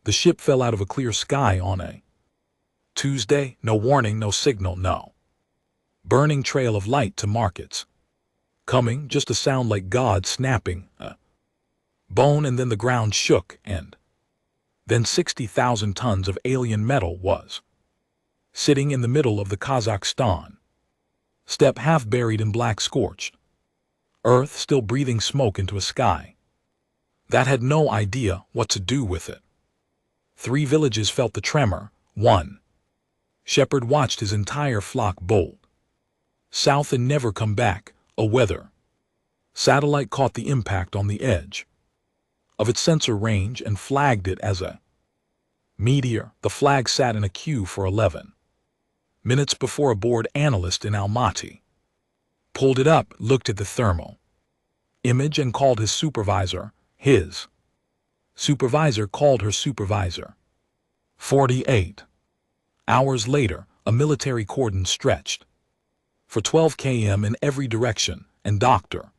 The ship fell out of a clear sky on a Tuesday, no warning, no signal, no burning trail of light to markets. Coming, just a sound like God snapping a bone, and then the ground shook, and then 60,000 tons of alien metal was sitting in the middle of the Kazakhstan steppe, half buried in black scorched earth, still breathing smoke into a sky that had no idea what to do with it. 3 villages felt the tremor. 1 shepherd watched his entire flock bolt south and never come back. A weather satellite caught the impact on the edge of its sensor range and flagged it as a meteor. The flag sat in a queue for 11 minutes before a board analyst in Almaty pulled it up, looked at the thermal image, and called his supervisor. His supervisor called her supervisor. 48 hours later, a military cordon stretched for 12 km in every direction, and Dr.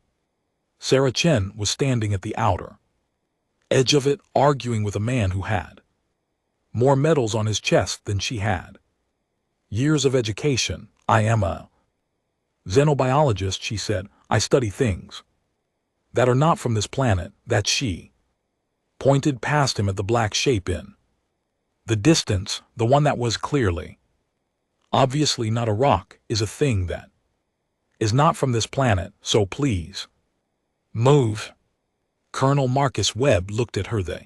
Sarah Chen was standing at the outer edge of it, arguing with a man who had more medals on his chest than she had. Years of education. I am a xenobiologist, she said. I study things that are not from this planet. That she pointed past him at the black shape in the distance, the one that was clearly, obviously not a rock, is a thing that is not from this planet, so please move. Colonel Marcus Webb looked at her the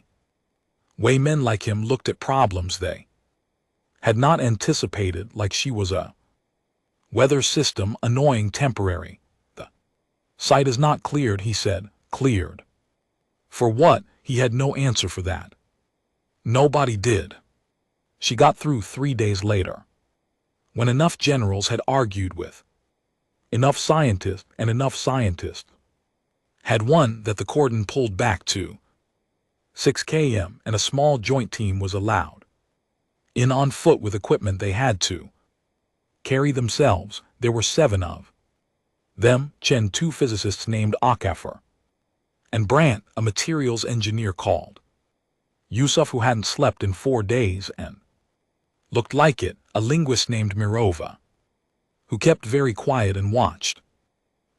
way men like him looked at problems they had not anticipated, like she was a weather system, annoying, temporary. The site is not cleared, he said. Cleared? For what? He had no answer for that. Nobody did. She got through 3 days later, when enough generals had argued with enough scientists, and enough scientists had won that the cordon pulled back to 6 km, and a small joint team was allowed in on foot with equipment they had to carry themselves. There were 7 of them: Chen, 2 physicists named Akafer, and Brandt, a materials engineer called Yusuf, who hadn't slept in 4 days and looked like it, a linguist named Mirova, who kept very quiet and watched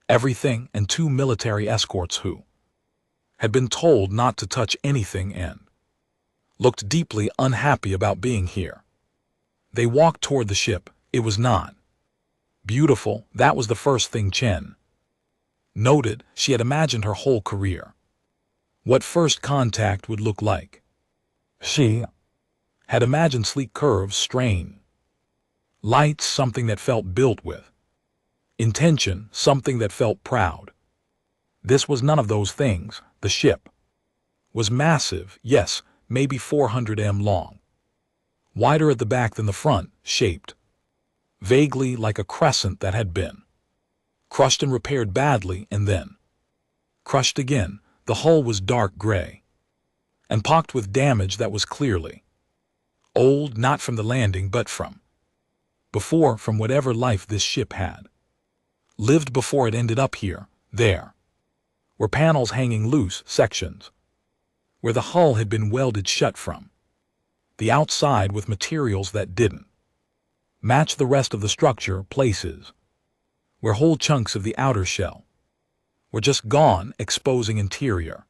everything, and 2 military escorts who had been told not to touch anything and looked deeply unhappy about being here. They walked toward the ship. It was not beautiful. That was the first thing Chen noted. She had imagined her whole career what first contact would look like. She had imagined sleek curves, strain lights, something that felt built with intention, something that felt proud. This was none of those things. The ship was massive, yes, maybe 400 m long, wider at the back than the front, shaped vaguely like a crescent that had been crushed and repaired badly, and then crushed again. The hull was dark gray and pocked with damage that was clearly old, not from the landing but from before, from whatever life this ship had lived before it ended up here. There were panels hanging loose, sections where the hull had been welded shut from the outside with materials that didn't match the rest of the structure, places where whole chunks of the outer shell were just gone, exposing interior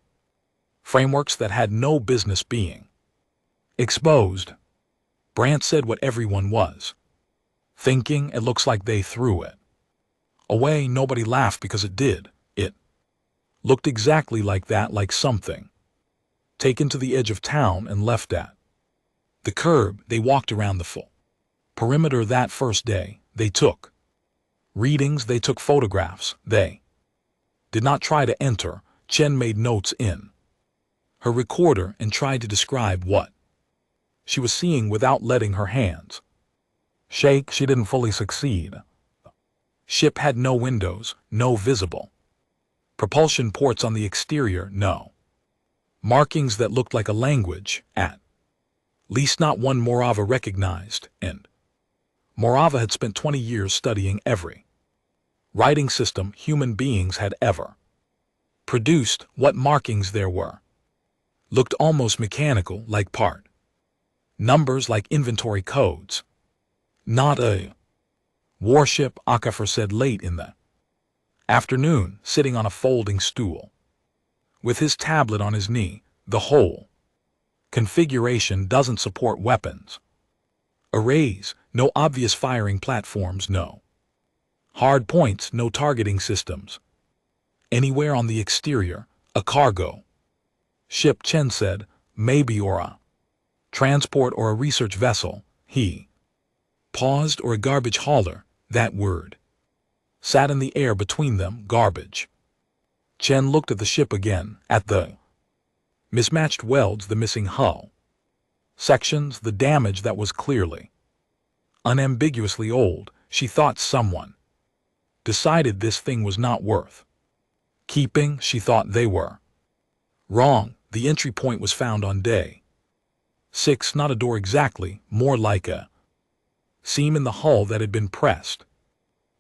frameworks that had no business being exposed. Brandt said what everyone was thinking. It looks like they threw it away. Nobody laughed because it did. It looked exactly like that, like something taken to the edge of town and left at the curb. They walked around the full perimeter that first day. They took readings, they took photographs. They did not try to enter. Chen made notes in her recorder and tried to describe what she was seeing without letting her hands shake. She didn't fully succeed. The ship had no windows, no visible propulsion ports on the exterior, no markings that looked like a language, at least not one Morava recognized, and Morava had spent 20 years studying every writing system human beings had ever produced. What markings there were looked almost mechanical, like part Numbers like inventory codes. Not a warship, HFY said late in the afternoon, sitting on a folding stool. With his tablet on his knee, the whole configuration doesn't support weapons. Arrays, no obvious firing platforms, no hard points, no targeting systems. Anywhere on the exterior, a cargo ship, Chen said, maybe, or a transport or a research vessel. He paused. Or a garbage hauler, that word sat in the air between them. Garbage. Chen looked at the ship again, at the mismatched welds, the missing hull sections, the damage that was clearly, unambiguously old. She thought someone decided this thing was not worth keeping. She thought they were wrong. The entry point was found on day 6, not a door exactly, more like a seam in the hull that had been pressed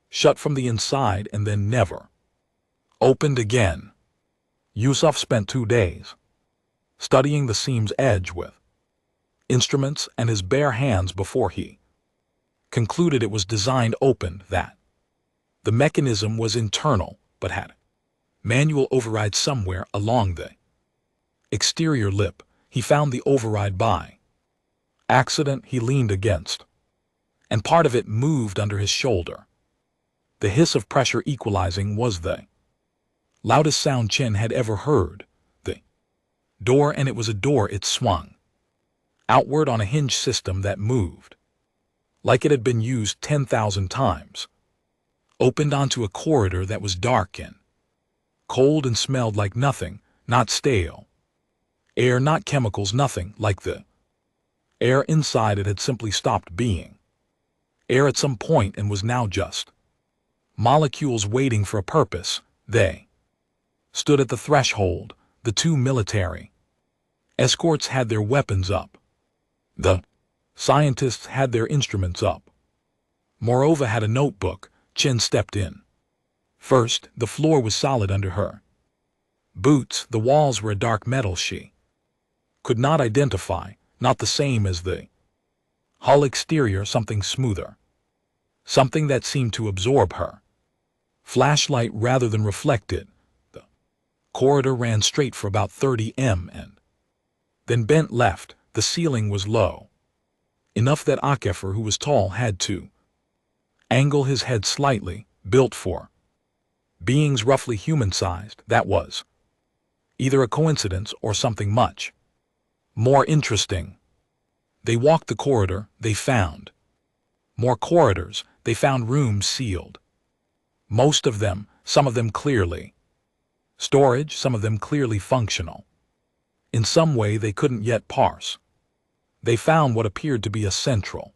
shut from the inside and then never opened again. Yusuf spent 2 days studying the seam's edge with instruments and his bare hands before he concluded it was designed open, that the mechanism was internal but had manual override somewhere along the exterior lip. He found the override by accident. He leaned against, and part of it moved under his shoulder. The hiss of pressure equalizing was the loudest sound Chen had ever heard. The door, and it was a door, it swung outward on a hinge system that moved like it had been used 10,000 times, opened onto a corridor that was dark and cold and smelled like nothing, not stale air, not chemicals, nothing like the air inside. It had simply stopped being air at some point and was now just molecules waiting for a purpose. They stood at the threshold. The 2 military escorts had their weapons up. The scientists had their instruments up. Morova had a notebook. Chen stepped in first. The floor was solid under her boots. The walls were a dark metal she could not identify, not the same as the hull exterior, something smoother, something that seemed to absorb her flashlight rather than reflect it. The corridor ran straight for about 30 m and then bent left. The ceiling was low enough that HFY, who was tall, had to angle his head slightly, built for beings roughly human-sized. That was either a coincidence or something much more interesting. They walked the corridor. They found more corridors. They found rooms sealed. Most of them, some of them clearly storage, some of them clearly functional. In some way they couldn't yet parse. They found what appeared to be a central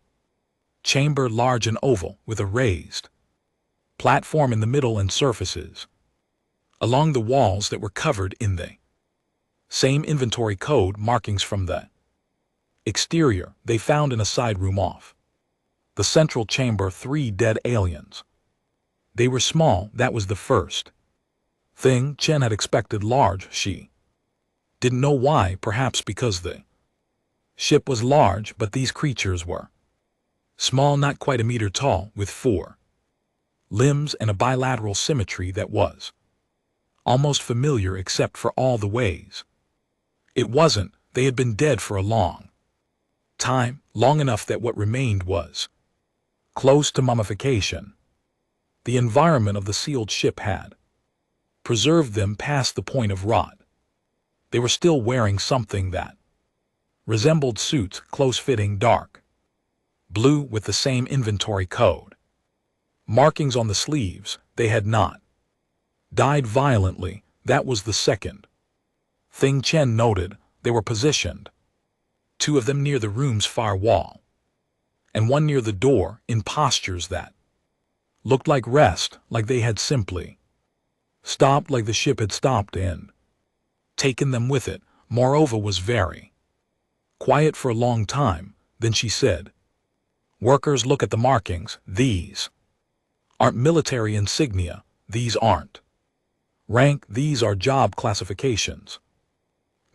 chamber, large and oval, with a raised platform in the middle and surfaces along the walls that were covered in the same inventory code markings from the exterior. They found in a side room off the central chamber 3 dead aliens. They were small. That was the first thing Chen had expected. Large. She didn't know why, perhaps because the ship was large, but these creatures were small, not quite a meter tall, with 4 limbs and a bilateral symmetry that was almost familiar except for all the ways it wasn't. They had been dead for a long time, long enough that what remained was close to mummification. The environment of the sealed ship had preserved them past the point of rot. They were still wearing something that resembled suits, close-fitting, dark blue, with the same inventory code markings on the sleeves. They had not died violently. That was the second thing Chen noted. They were positioned, 2 of them near the room's far wall, and 1 near the door, in postures that looked like rest, like they had simply stopped, like the ship had stopped and taken them with it. Morova was very quiet for a long time. Then she said, "Workers, look at the markings. These aren't military insignia. These aren't rank. These are job classifications."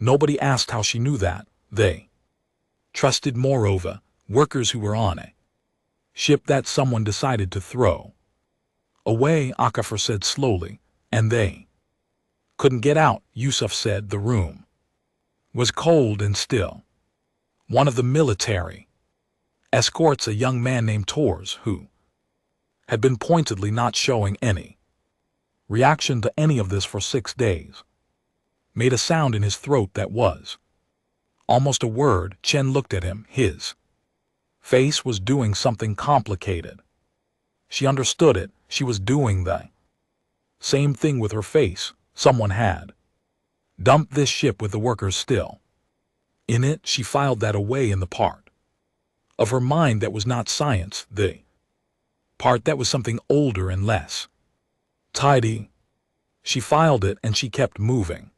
Nobody asked how she knew that. They trusted moreover workers who were on a ship that someone decided to throw away, Akafar said slowly, and they couldn't get out. Yusuf said the room was cold and still. One of the military escorts, a young man named Tors, who had been pointedly not showing any reaction to any of this for 6 days, made a sound in his throat that was almost a word. Chen looked at him. His face was doing something complicated. She understood it. She was doing the same thing with her face. Someone had dumped this ship with the workers still in it. She filed that away in the part of her mind that was not science, the part that was something older and less tidy. She filed it and she kept moving,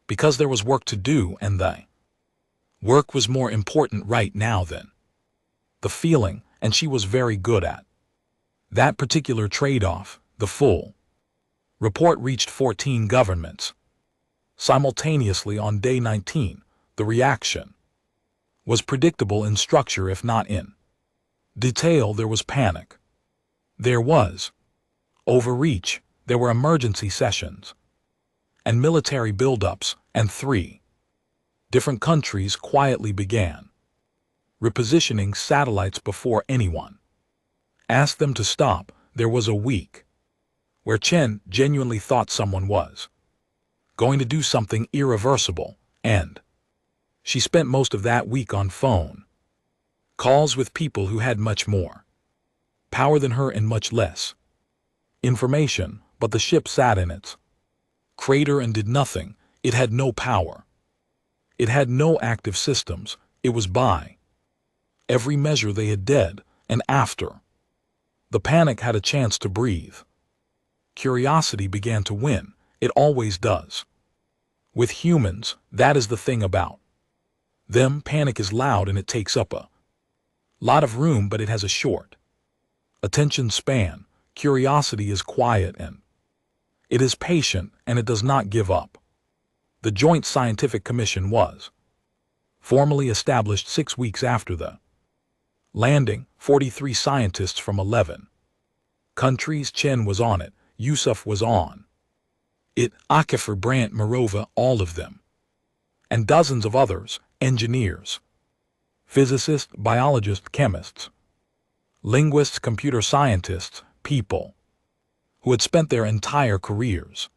because there was work to do, and the work was more important right now than the feeling, and she was very good at that particular trade-off. The full report reached 14 governments simultaneously on day 19. The reaction was predictable in structure if not in detail. There was panic. There was overreach. There were emergency sessions and military buildups, and 3 different countries quietly began repositioning satellites before anyone asked them to stop. There was a week where Chen genuinely thought someone was going to do something irreversible, and she spent most of that week on phone calls with people who had much more power than her and much less information. But the ship sat in its crater and did nothing. It had no power. It had no active systems. It was by every measure they had dead, and after the panic had a chance to breathe, curiosity began to win. It always does. With humans, that is the thing about them. Panic is loud and it takes up a lot of room, but it has a short attention span. Curiosity is quiet and it is patient, and it does not give up. The Joint Scientific Commission was formally established 6 weeks after the landing. 43 scientists from 11 countries. Chen was on it. Yusuf was on it. Akafar, Brandt, Morova, all of them. And dozens of others, engineers, physicists, biologists, chemists, linguists, computer scientists, people who had spent their entire careers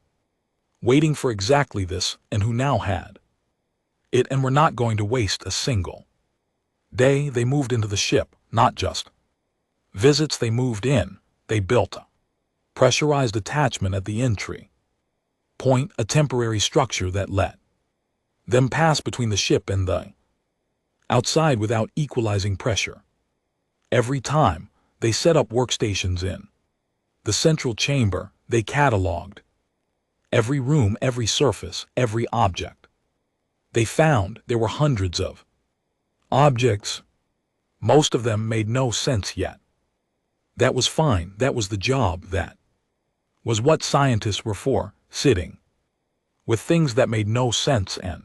waiting for exactly this, and who now had it and were not going to waste a single day. They moved into the ship, not just visits. They moved in. They built a pressurized attachment at the entry point, a temporary structure that let them pass between the ship and the outside without equalizing pressure. Every time they set up workstations in the central chamber, they cataloged every room, every surface, every object. They found there were hundreds of objects. Most of them made no sense yet. That was fine. That was the job. That was what scientists were for, sitting with things that made no sense and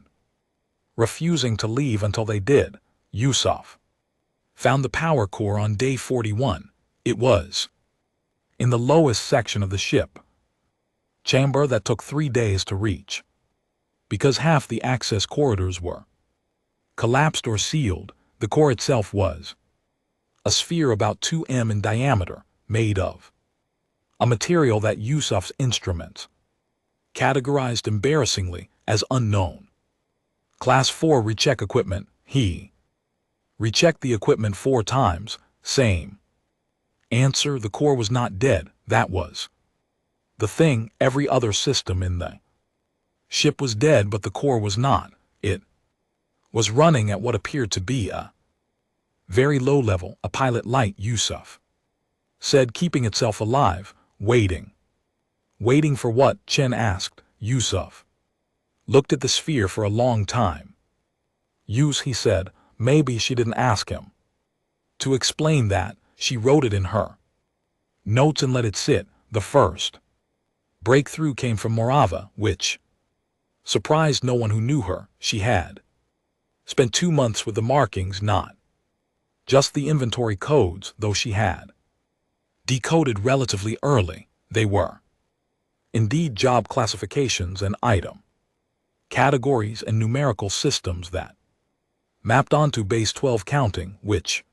refusing to leave until they did. Yusuf found the power core on day 41. It was in the lowest section of the ship chamber that took 3 days to reach, because half the access corridors were collapsed or sealed. The core itself was a sphere about 2 m in diameter, made of a material that Yusuf's instruments categorized embarrassingly as unknown. Class 4 recheck equipment. He rechecked the equipment 4 times. Same answer. The core was not dead. That was the thing. Every other system in the ship was dead, but the core was not. It was running at what appeared to be a very low level, a pilot light. Yusuf said, keeping itself alive, waiting. Waiting for what? Chen asked. Yusuf looked at the sphere for a long time. He said. Maybe she didn't ask him to explain that. She wrote it in her notes and let it sit. The first breakthrough came from Morava, which surprised no one who knew her. She had Spent 2 months with the markings, not just the inventory codes, though she had decoded relatively early. They were indeed job classifications and item categories and numerical systems that mapped onto base 12 counting, which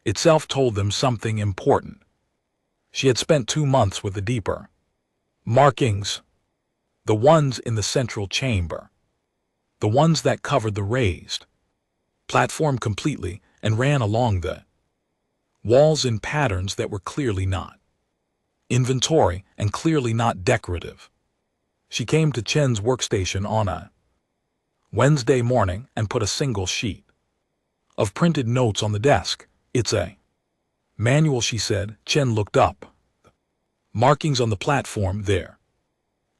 itself told them something important. She had spent 2 months with the deeper markings, the ones in the central chamber, the ones that covered the raised platform completely and ran along the walls in patterns that were clearly not inventory and clearly not decorative. She came to Chen's workstation on a Wednesday morning and put a single sheet of printed notes on the desk. "It's a manual," she said. Chen looked up. Markings on the platform there.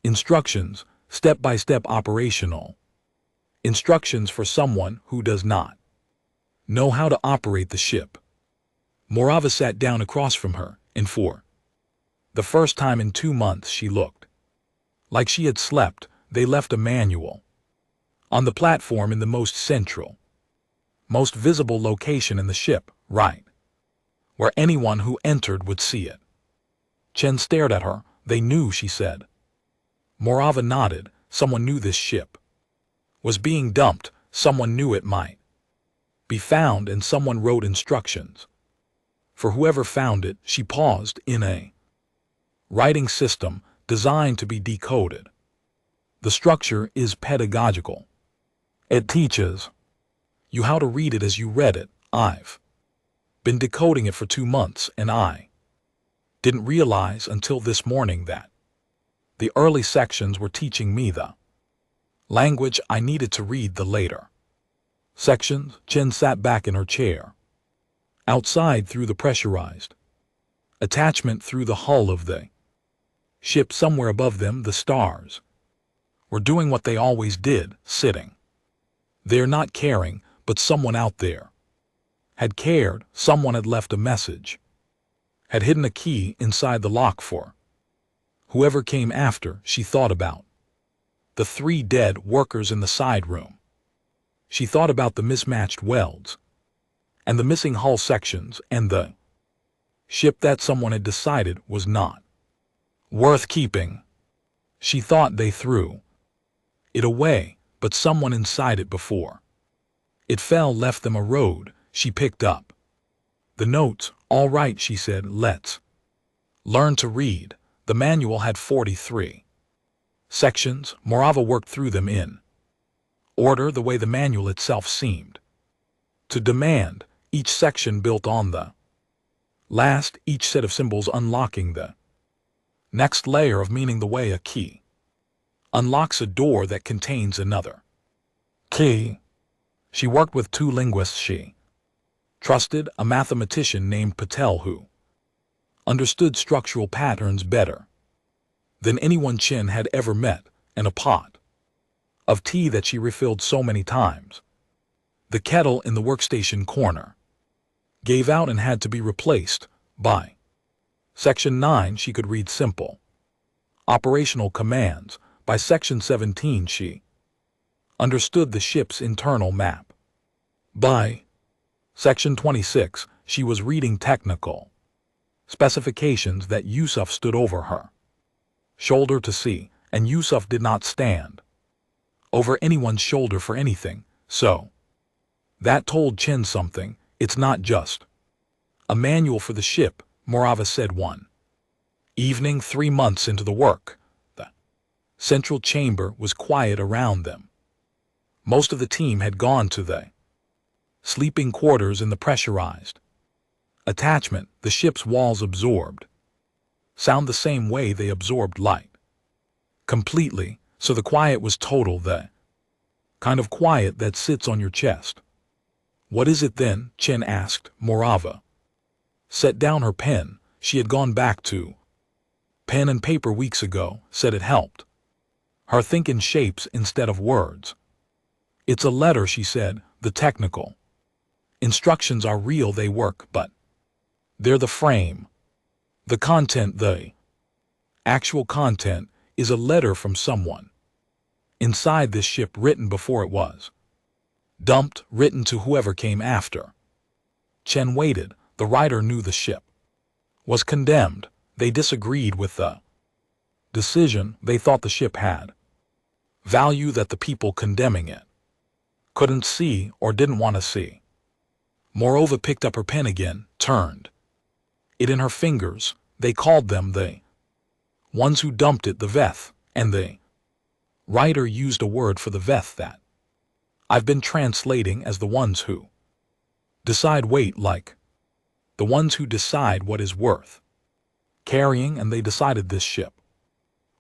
Instructions, step-by-step operational instructions for someone who does not know how to operate the ship. Morava sat down across from her, and for the first time in 2 months she looked like she had slept. They left a manual on the platform in the most central, most visible location in the ship, right where anyone who entered would see it. Chen stared at her. "They knew," she said. Morava nodded. "Someone knew this ship was being dumped. Someone knew it might be found, and someone wrote instructions for whoever found it." She paused. "In a writing system designed to be decoded. The structure is pedagogical. It teaches you how to read it as you read it. I've been decoding it for 2 months, and I didn't realize until this morning that the early sections were teaching me the language I needed to read the later sections." Chen sat back in her chair. Outside, through the pressurized attachment through the hull of the ship, somewhere above them, the stars were doing what they always did, sitting there not caring, but someone out there had cared. Someone had left a message, had hidden a key inside the lock for whoever came after. She thought about the 3 dead workers in the side room. She thought about the mismatched welds and the missing hull sections and the ship that someone had decided was not worth keeping. She thought they threw it away, but someone inside it before it fell left them a road. She picked up the notes. "All right," she said, "let's learn to read." The manual had 43 sections. Morava worked through them in order, the way the manual itself seemed to demand, each section built on the last, each set of symbols unlocking the next layer of meaning, the way a key unlocks a door that contains another key. She worked with 2 linguists she trusted, a mathematician named Patel who understood structural patterns better than anyone Chen had ever met, and a pot of tea that she refilled so many times. The kettle in the workstation corner gave out and had to be replaced. By Section 9 she could read simple operational commands. By Section 17 she understood the ship's internal map. By Section 26 she was reading technical specifications that Yusuf stood over her shoulder to see, and Yusuf did not stand over anyone's shoulder for anything, so that told Chen something. "It's not just a manual for the ship," Morava said one evening 3 months into the work. The central chamber was quiet around them. Most of the team had gone to the sleeping quarters in the pressurized attachment. The ship's walls absorbed sound the same way they absorbed light completely, so the quiet was total, the kind of quiet that sits on your chest. "What is it then?" Chen asked. Morava set down her pen. She had gone back to pen and paper weeks ago, said it helped her think in shapes instead of words. "It's a letter," she said. "The technical instructions are real, they work, but they're the frame. The content, the actual content, is a letter from someone inside this ship, written before it was Dumped, written to whoever came after. Chen waited. The writer knew the ship was condemned. They disagreed with the decision. They thought the ship had value that the people condemning it couldn't see or didn't want to see. Morova picked up her pen again, turned it in her fingers. They called them the ones who dumped it, the Veth, and the writer used a word for the Veth that I've been translating as the ones who decide weight, like the ones who decide what is worth carrying, and they decided this ship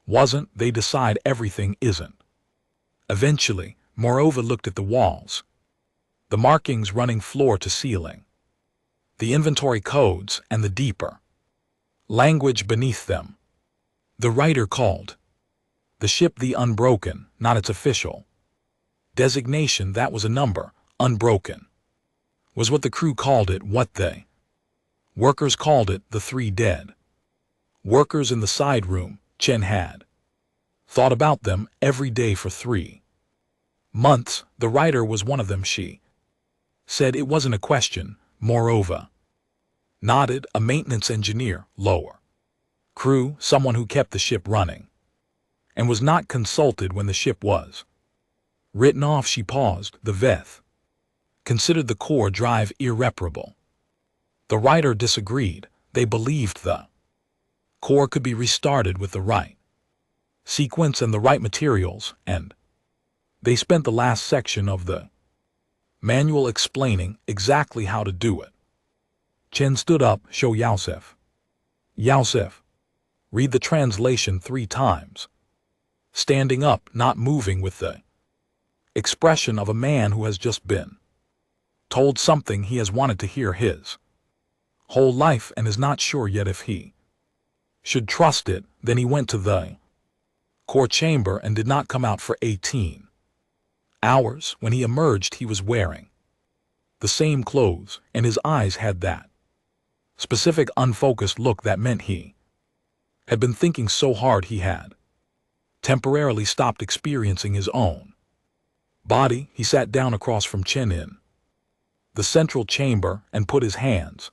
wasn't. They decide everything isn't. Eventually, Morova looked at the walls, the markings running floor to ceiling, the inventory codes, and the deeper language beneath them. The writer called the ship the Unbroken, not its official designation. That was a number. Unbroken was what the crew called it, what they workers called it. The 3 dead workers in the side room. Chen had thought about them every day for 3 months. The writer was one of them. She said it wasn't a question. Morova nodded. A maintenance engineer, lower crew, someone who kept the ship running and was not consulted when the ship was written off. She paused. The Veth considered the core drive irreparable. The writer disagreed. They believed the core could be restarted with the right sequence and the right materials, and they spent the last section of the manual explaining exactly how to do it. Chen stood up. Show Yosef. Yosef. Read the translation 3 times. Standing up, not moving, with the expression of a man who has just been told something he has wanted to hear his whole life and is not sure yet if he should trust it. Then he went to the core chamber and did not come out for 18 hours. When he emerged, he was wearing the same clothes, and his eyes had that specific unfocused look that meant he had been thinking so hard he had temporarily stopped experiencing his own body. He sat down across from Chen in the central chamber and put his hands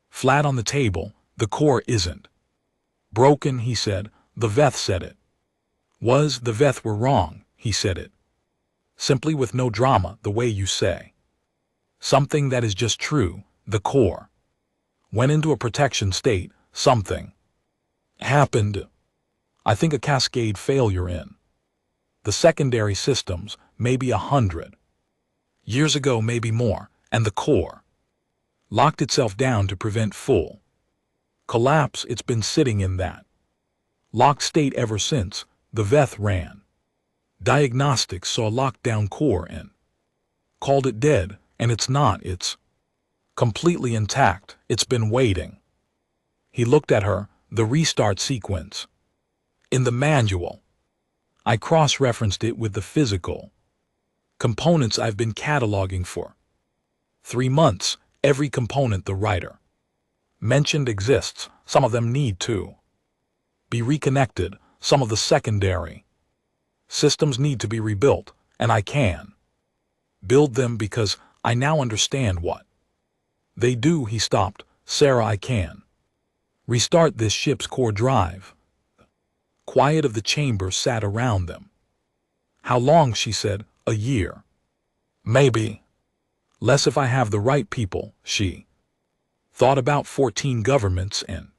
flat on the table. The core isn't broken, he said. The Veth said it was. The Veth were wrong. He said it simply, with no drama, the way you say something that is just true. The core went into a protection state. Something happened. I think a cascade failure in the secondary systems, maybe 100 years ago, maybe more, and the core locked itself down to prevent full collapse. It's been sitting in that locked state ever since. The Veth ran diagnostics, saw a lockdown core, and called it dead. And it's not. It's completely intact. It's been waiting. He looked at her. The restart sequence in the manual. I cross-referenced it with the physical components I've been cataloging for 3 months. Every component the writer mentioned exists. Some of them need to be reconnected. Some of the secondary systems need to be rebuilt, and I can build them because I now understand what they do. He stopped. Sarah, I can restart this ship's core drive. Quiet of the chamber sat around them. How long? She said. A year. Maybe less if I have the right people. She thought about 14 governments and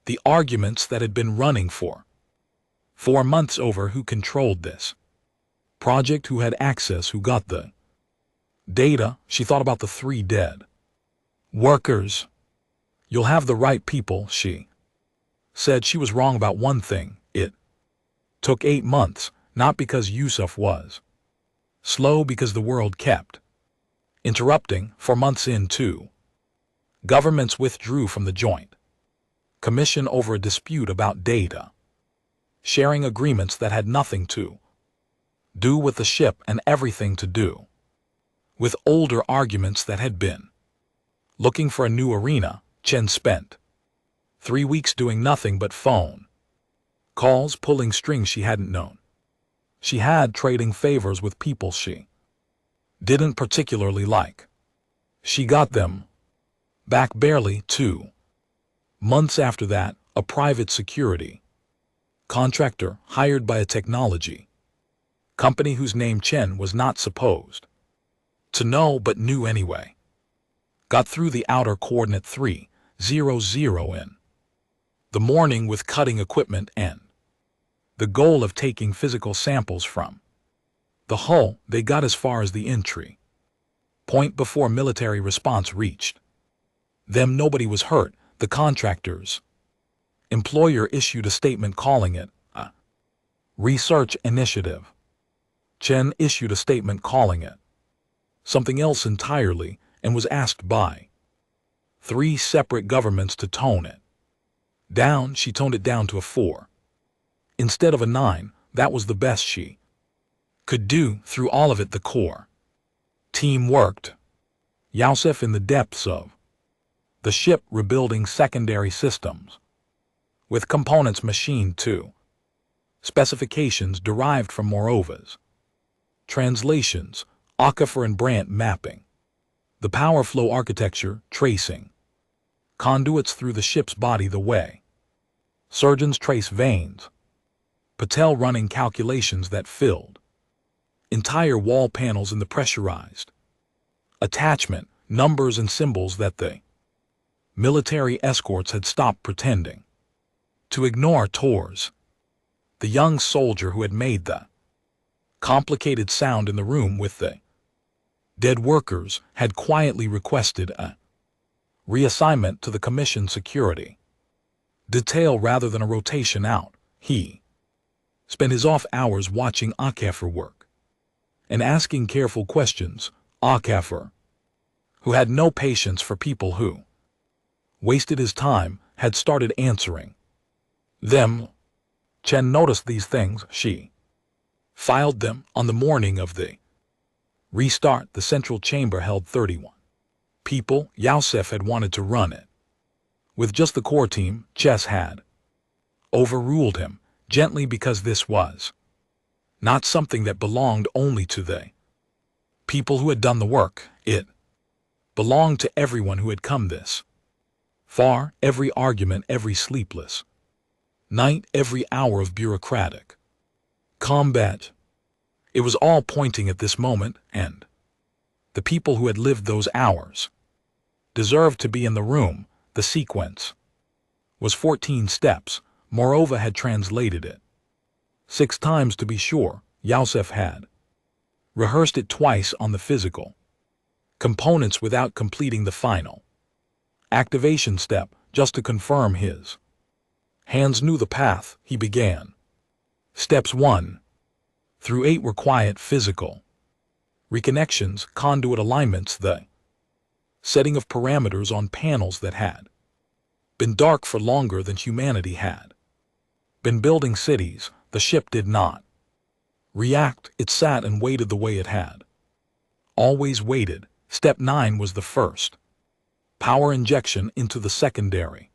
the arguments that had been running for 4 months over who controlled this project, who had access, who got the data. She thought about the 3 dead workers. You'll have the right people, she said. She was wrong about one thing. It took 8 months, not because Yusuf was slow, because the world kept interrupting. 4 months in, 2 governments withdrew from the Joint Commission over a dispute about data sharing agreements that had nothing to do with the ship and everything to do with older arguments that had been looking for a new arena. Chen spent 3 weeks doing nothing but phone calls, pulling strings she hadn't known she had, trading favors with people she didn't particularly like. She got them back barely 2 months after that. A private security contractor hired by a technology company whose name Chen was not supposed to know but knew anyway, got through the outer coordinate 300 in the morning with cutting equipment and the goal of taking physical samples from the hull. They got as far as the entry point before military response reached them. Nobody was hurt. The contractor's employer issued a statement calling it a research initiative. Chen issued a statement calling it something else entirely and was asked by 3 separate governments to tone it down. She toned it down to a 4 instead of a 9. That was the best she could do. Through all of it, the core team worked Yosef in the depths of the ship, rebuilding secondary systems with components machined to specifications derived from Morova's translations, Aquifer and Brandt mapping, the power flow architecture, tracing conduits through the ship's body the way surgeons trace veins, Patel running calculations that filled entire wall panels in the pressurized attachment, numbers and symbols that the military escorts had stopped pretending to ignore. Tors, the young soldier who had made the complicated sound in the room with the dead workers, had quietly requested a reassignment to the commission security detail rather than a rotation out. He spent his off hours watching Aquifer work and asking careful questions. Aquifer, who had no patience for people who wasted his time, had started answering them. Chen noticed these things. She filed them. On the morning of the restart, the central chamber held 31 people. Yosef had wanted to run it with just the core team. Chess had overruled him gently because this was not something that belonged only to the people who had done the work. It belonged to everyone who had come this far. Every argument, every sleepless night, every hour of bureaucratic combat, it was all pointing at this moment, and the people who had lived those hours deserved to be in the room. The sequence was 14 steps. Morova had translated it 6 times to be sure. Yosef had rehearsed it twice on the physical components without completing the final activation step, just to confirm his hands knew the path. He began. Steps 1 through 8 were quiet physical reconnections, conduit alignments, the setting of parameters on panels that had been dark for longer than humanity had been building cities. The ship did not react. It sat and waited the way it had always waited. Step 9 was the first power injection into the secondary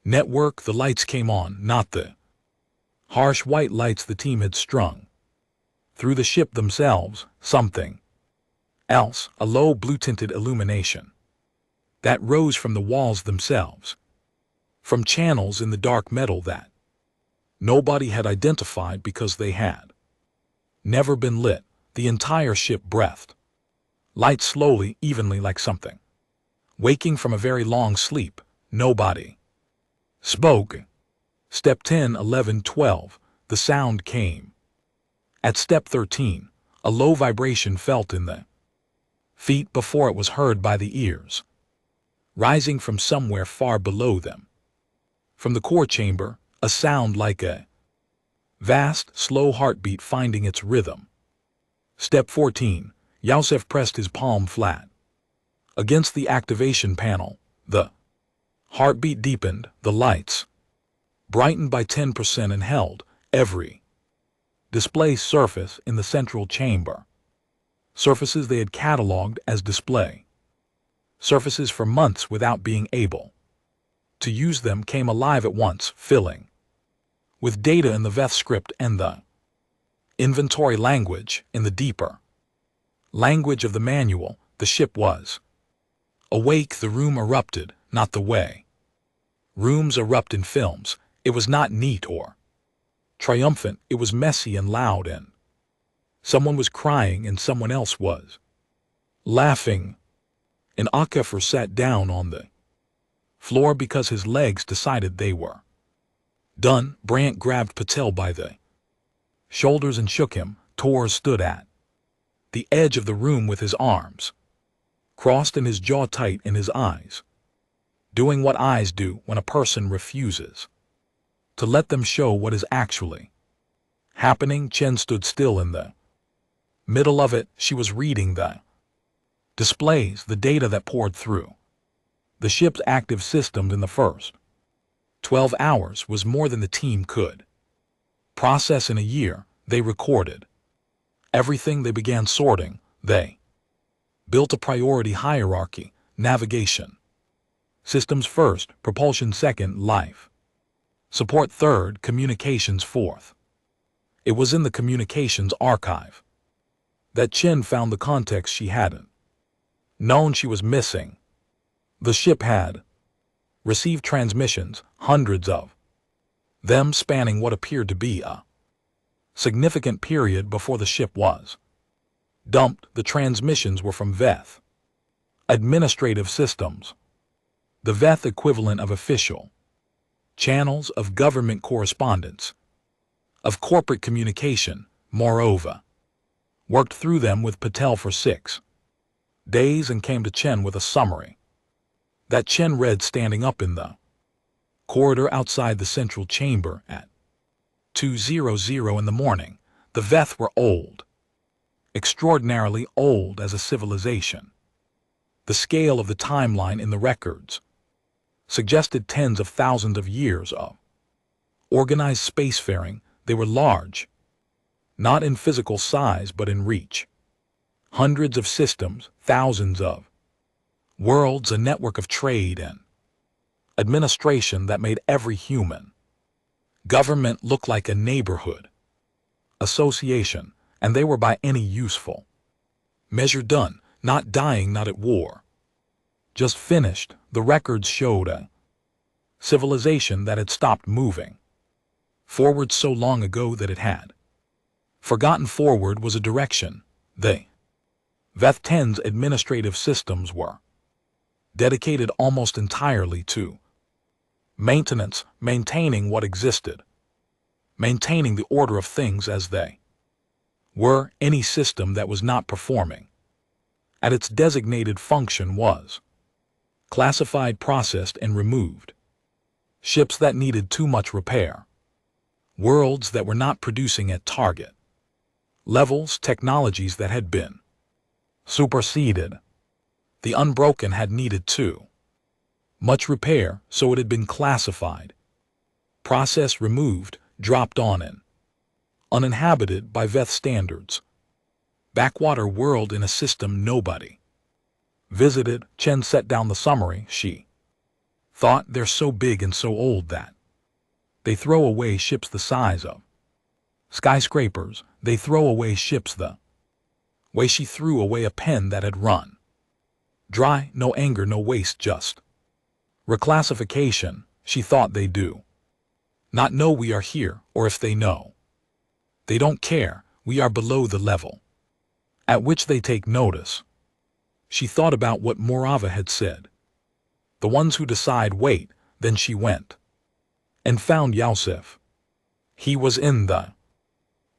network. The lights came on, not the harsh white lights the team had strung through the ship themselves. Something else, a low blue-tinted illumination that rose from the walls themselves, from channels in the dark metal that nobody had identified because they had never been lit. The entire ship breathed light slowly, evenly, like something waking from a very long sleep. Nobody spoke. Step 10, 11, 12, the sound came. At step 13, a low vibration felt in the feet before it was heard by the ears, rising from somewhere far below them. From the core chamber, a sound like a vast, slow heartbeat finding its rhythm. Step 14, Yosef pressed his palm flat against the activation panel. The heartbeat deepened, the lights brightened by 10% and held every display surface in the central chamber. Surfaces they had cataloged as display surfaces for months without being able to use them came alive at once, filling with data in the Veth script and the inventory language in the deeper Language of the manual, the ship was. Awake, the room erupted, not the way. Rooms erupt in films. It was not neat or triumphant, it was messy and loud, and someone was crying and someone else was laughing. An Akafer sat down on the floor because his legs decided they were done. Brant grabbed Patel by the shoulders and shook him. Tor stood at the edge of the room with his arms crossed and his jaw tight and his eyes doing what eyes do when a person refuses to let them show what is actually happening. Chen stood still in the middle of it. She was reading the displays, the data that poured through the ship's active systems in the first 12 hours was more than the team could process in a year. They recorded everything. They began sorting. They built a priority hierarchy: navigation systems first, propulsion second, life support third, communications fourth. It was in the communications archive that Chen found the context she hadn't known she was missing. The ship had received transmissions, hundreds of them spanning what appeared to be a significant period before the ship was dumped. The transmissions were from VETH administrative systems, the VETH equivalent of official channels of government correspondence, of corporate communication. Moreover, worked through them with Patel for 6 days and came to Chen with a summary that Chen read standing up in the corridor outside the central chamber at 2:00 in the morning. The VETH were old, extraordinarily old as a civilization. The scale of the timeline in the records suggested tens of thousands of years of organized spacefaring. They were large, not in physical size but in reach. Hundreds of systems, thousands of worlds, a network of trade and administration that made every human government look like a neighborhood association, and they were by any useful measure done, not dying, not at war, just finished. The records showed a civilization that had stopped moving forward so long ago that it had forgotten forward was a direction. They VETH-10's administrative systems were dedicated almost entirely to maintenance, maintaining what existed, maintaining the order of things as they were. Any system that was not performing at its designated function was classified, processed, and removed. Ships that needed too much repair, worlds that were not producing at target levels, technologies that had been superseded. The unbroken had needed too much repair, so it had been classified, processed, removed, dropped on and uninhabited by VETH standards. Backwater world in a system nobody visited. Chen set down the summary. She thought, they're so big and so old that they throw away ships the size of skyscrapers. They throw away ships the way she threw away a pen that had run dry. No anger, no waste, just reclassification. She thought they do not know we are here, or if they know, they don't care. We are below the level at which they take notice. She thought about what Morava had said. The ones who decide wait. Then she went and found Yosef. He was in the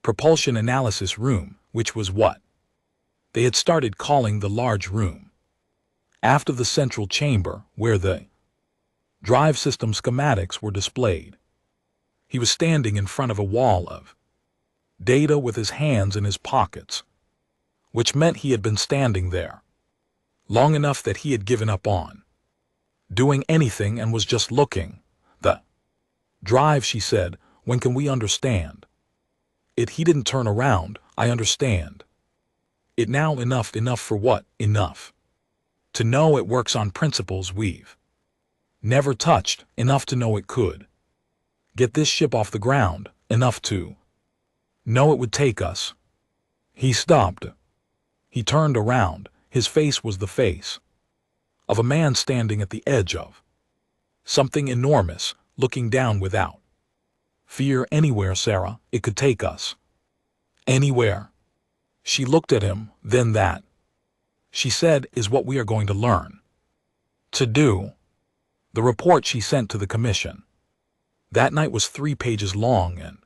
propulsion analysis room, which was what they had started calling the large room after the central chamber, where the drive system schematics were displayed. He was standing in front of a wall of data with his hands in his pockets, which meant he had been standing there long enough that he had given up on doing anything and was just looking. The drive, she said, when can we understand it? He didn't turn around. I understand it now. Enough for what? Enough to know it works on principles we've never touched. Enough to know it could get this ship off the ground. Enough to know it would take us. He stopped. He turned around. His face was the face of a man standing at the edge of something enormous, looking down without fear. Anywhere, Sarah, it could take us. Anywhere. She looked at him, then that, she said, is what we are going to learn to do. The report she sent to the commission that night was 3 pages long and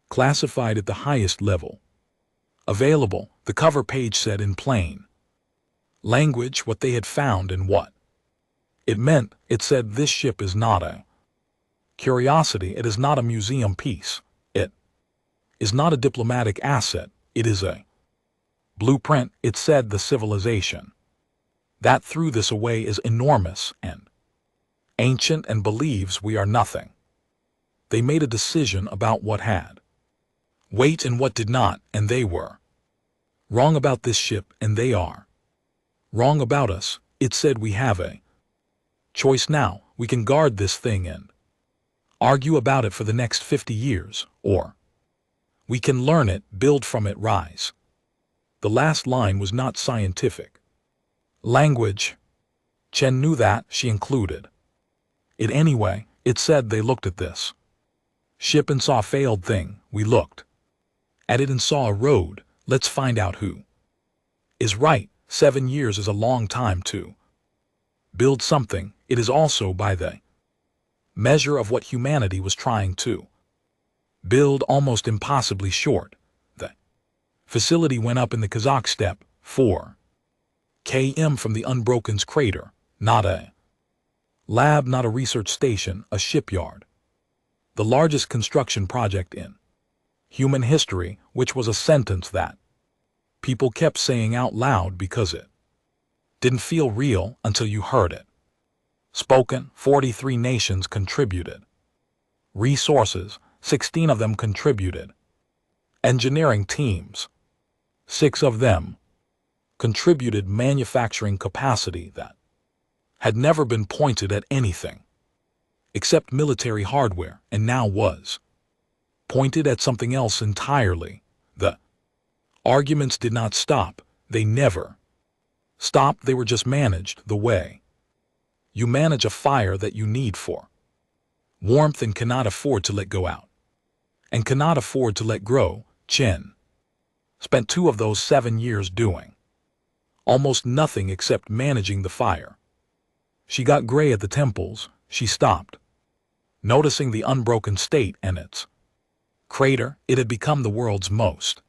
classified at the highest level available. The cover page said in plain language what they had found and what it meant. It said, this ship is not a curiosity. It is not a museum piece. It is not a diplomatic asset. It is a blueprint. It said the civilization that threw this away is enormous and ancient and believes we are nothing. They made a decision about what had weight and what did not, and they were wrong about this ship, and they are wrong about us. It said we have a choice now. We can guard this thing and argue about it for the next 50 years, or we can learn it, build from it, rise. The last line was not scientific language. Chen knew that. She included it anyway. It said they looked at this ship and saw a failed thing. We looked at it and saw a road. Let's find out who is right. 7 years is a long time to build something. It is also by the measure of what humanity was trying to build, almost impossibly short. The facility went up in the Kazakh steppe, 4 km from the Unbroken's crater. Not a lab, not a research station, a shipyard. The largest construction project in human history, which was a sentence that people kept saying out loud because it didn't feel real until you heard it spoken. 43 nations contributed resources. 16 of them contributed engineering teams. 6 of them contributed manufacturing capacity that had never been pointed at anything except military hardware, and now was pointed at something else entirely. The arguments did not stop. They never stopped. They were just managed the way you manage a fire that you need for warmth and cannot afford to let go out and cannot afford to let grow. Chen spent 2 of those 7 years doing almost nothing except managing the fire. She got gray at the temples. She stopped noticing the unbroken state and its crater. It had become the world's most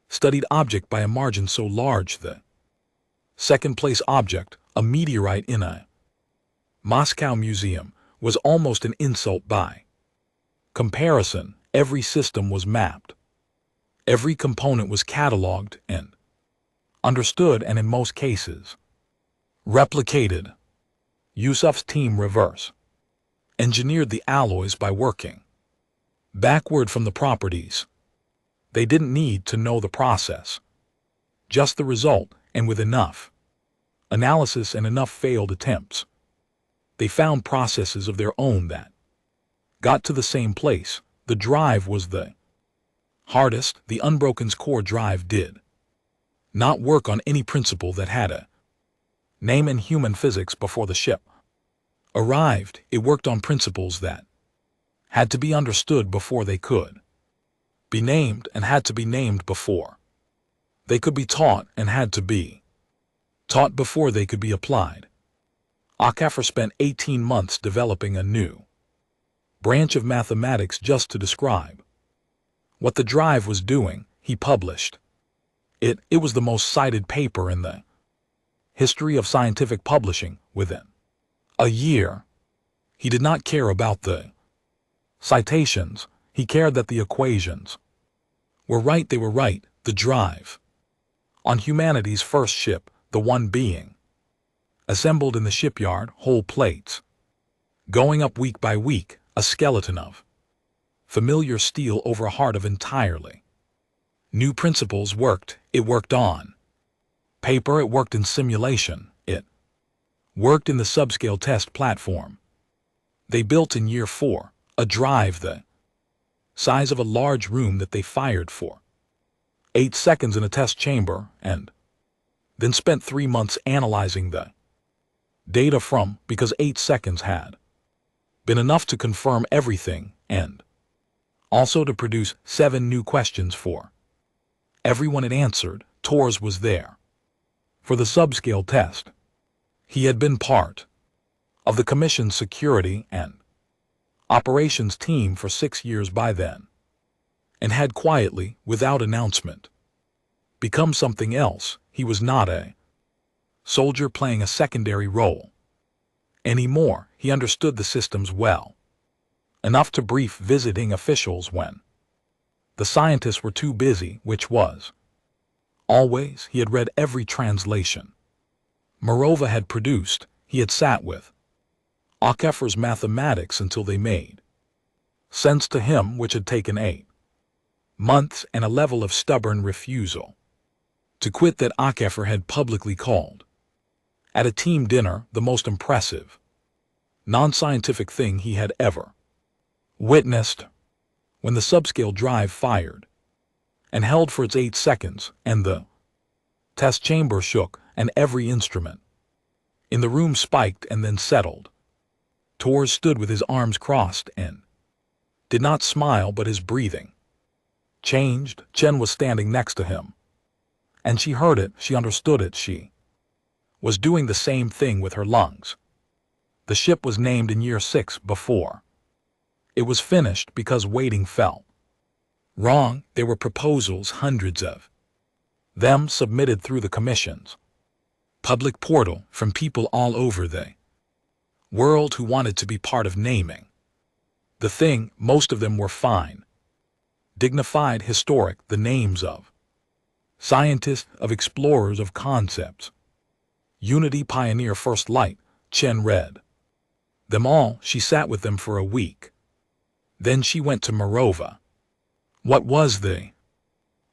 studied object by a margin so large the second-place object, a meteorite in a Moscow museum, was almost an insult by comparison. Every system was mapped. Every component was cataloged and understood, and in most cases replicated. Yusuf's team reverse engineered the alloys by working backward from the properties. They didn't need to know the process, just the result, and with enough analysis and enough failed attempts, they found processes of their own that got to the same place. The drive was the hardest. The Unbroken's core drive did not work on any principle that had a name in human physics before the ship arrived. It worked on principles that had to be understood before they could be named, and had to be named before they could be taught, and had to be taught before they could be applied. Akafar spent 18 months developing a new branch of mathematics just to describe what the drive was doing. He published it. It was the most cited paper in the history of scientific publishing. Within a year, he did not care about the citations. He cared that the equations were right. They were right. The drive on humanity's first ship, the one being assembled in the shipyard, whole plates going up week by week, a skeleton of familiar steel over a heart of entirely new principles worked. It worked on paper. It worked in simulation. It worked in the subscale test platform they built in year 4, a drive the size of a large room that they fired for 8 seconds in a test chamber and then spent 3 months analyzing the data from, because 8 seconds had been enough to confirm everything, and also to produce 7 new questions for everyone it answered. Torres was there for the subscale test. He had been part of the Commission's security and operations team for 6 years by then, and had quietly, without announcement, become something else. He was not a soldier playing a secondary role anymore. He understood the systems well enough to brief visiting officials when the scientists were too busy, which was always. He had read every translation Morova had produced. He had sat with HFY's mathematics until they made sense to him, which had taken 8 months and a level of stubborn refusal to quit that HFY had publicly called at a team dinner the most impressive non-scientific thing he had ever witnessed. When the subscale drive fired and held for its 8 seconds, and the test chamber shook, and every instrument in the room spiked and then settled, Torres stood with his arms crossed and did not smile, but his breathing changed. Chen was standing next to him, and she heard it, she understood it. She was doing the same thing with her lungs. The ship was named in year 6 before it was finished because waiting felt wrong. There were proposals, hundreds of them, submitted through the Commission's public portal from people all over the world who wanted to be part of naming the thing. Most of them were fine, dignified, historic, the names of scientists, of explorers, of concepts. Unity, Pioneer, First Light. Chen read them all. She sat with them for a week. Then she went to Morova. What was the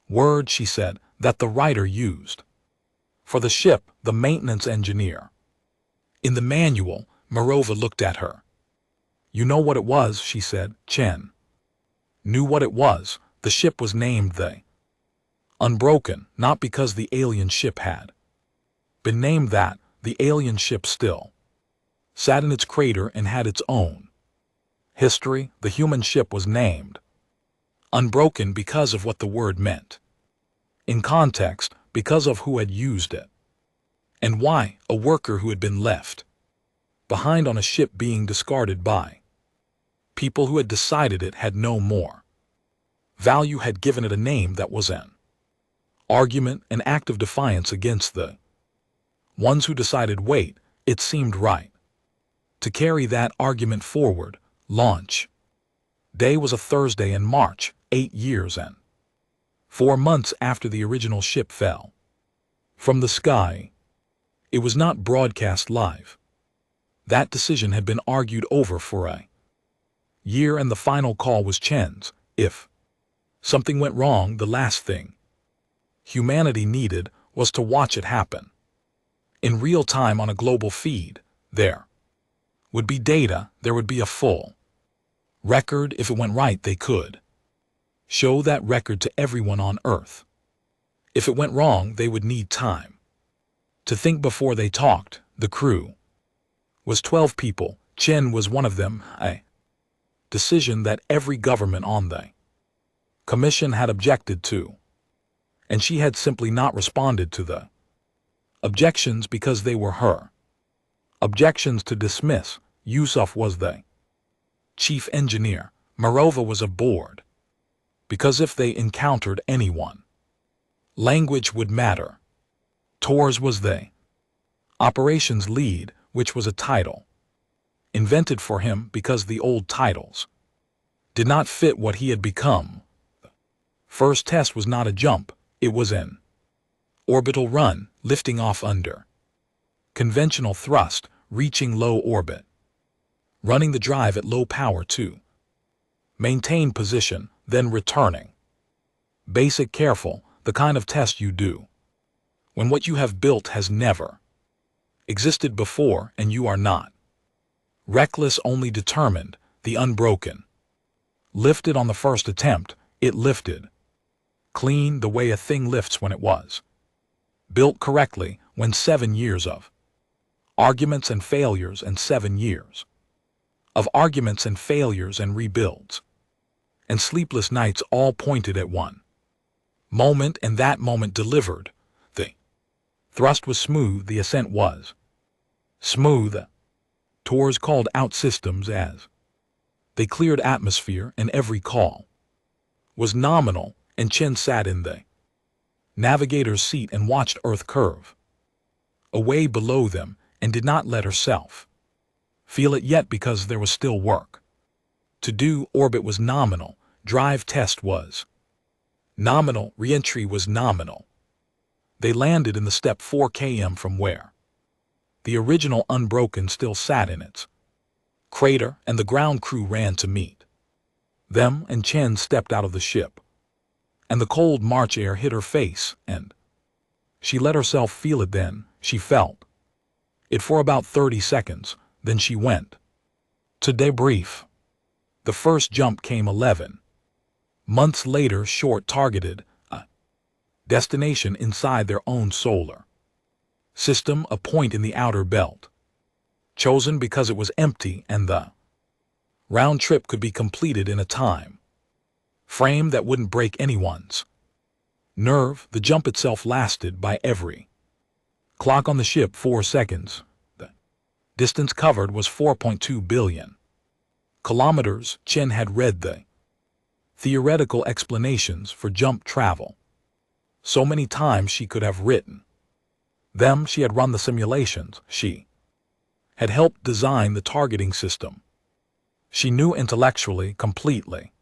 word, she said, that the writer used for the ship? The maintenance engineer. In the manual. Morova looked at her. You know what it was, she said. Chen knew what it was. The ship was named the Unbroken, not because the alien ship had been named that. The alien ship still sat in its crater and had its own history. The human ship was named Unbroken because of what the word meant in context, because of who had used it and why. A worker who had been left behind on a ship being discarded by people who had decided it had no more value, had given it a name that was an argument, an act of defiance against the ones who decided. Wait, it seemed right to carry that argument forward. Launch day was a Thursday in March, 8 years and 4 months after the original ship fell from the sky. It was not broadcast live. That decision had been argued over for a year, and the final call was Chen's. If something went wrong, the last thing humanity needed was to watch it happen in real time on a global feed. There would be data, there would be a full record. If it went right, they could show that record to everyone on Earth. If it went wrong, they would need time to think before they talked. The crew was 12 people. Chen was one of them. A decision that every government on the Commission had objected to, and she had simply not responded to the objections because they were her objections to dismiss. Yusuf was the chief engineer. Morova was aboard because if they encountered anyone, language would matter. Torres was the operations lead, which was a title invented for him because the old titles did not fit what he had become. First test was not a jump, it was an orbital run, lifting off under conventional thrust, reaching low orbit, running the drive at low power to maintain position, then returning. Basic, careful, the kind of test you do when what you have built has never existed before and you are not reckless, only determined. The Unbroken lifted on the first attempt. It lifted clean, the way a thing lifts when it was Built correctly when 7 years of arguments and failures and 7 years of arguments and failures and rebuilds and sleepless nights all pointed at one moment, and that moment delivered. The thrust was smooth, the ascent was smooth. Tours called out systems as they cleared atmosphere, and every call was nominal, and Chen sat in the navigator's seat and watched Earth curve away below them and did not let herself feel it yet because there was still work to do. Orbit was nominal, drive test was nominal, re-entry was nominal. They landed in the step 4 km from where the original Unbroken still sat in its crater, and the ground crew ran to meet them, and Chen stepped out of the ship, and the cold March air hit her face, and she let herself feel it. Then she felt it for about 30 seconds, then she went to debrief. The first jump came 11 months later, short targeted a destination inside their own solar system, a point in the outer belt, chosen because it was empty and the round trip could be completed in a time frame that wouldn't break anyone's nerve. The jump itself lasted by every clock on the ship 4 seconds. The distance covered was 4.2 billion kilometers. Chen had read the theoretical explanations for jump travel so many times she could have written them. She had run the simulations. She had helped design the targeting system. She knew intellectually, completely,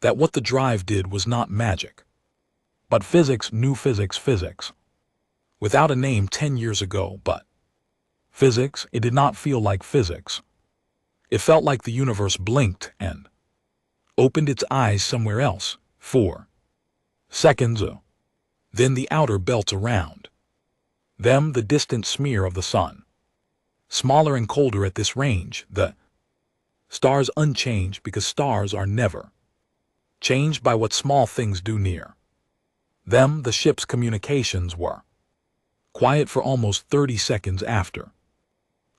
that what the drive did was not magic, but physics. Knew physics, without a name 10 years ago, but physics. It did not feel like physics. It felt like the universe blinked and opened its eyes somewhere else. 4 seconds. Then the outer belt around them, the distant smear of the sun, smaller and colder at this range. The stars unchanged, because stars are never changed by what small things do near them. The ship's communications were quiet for almost 30 seconds after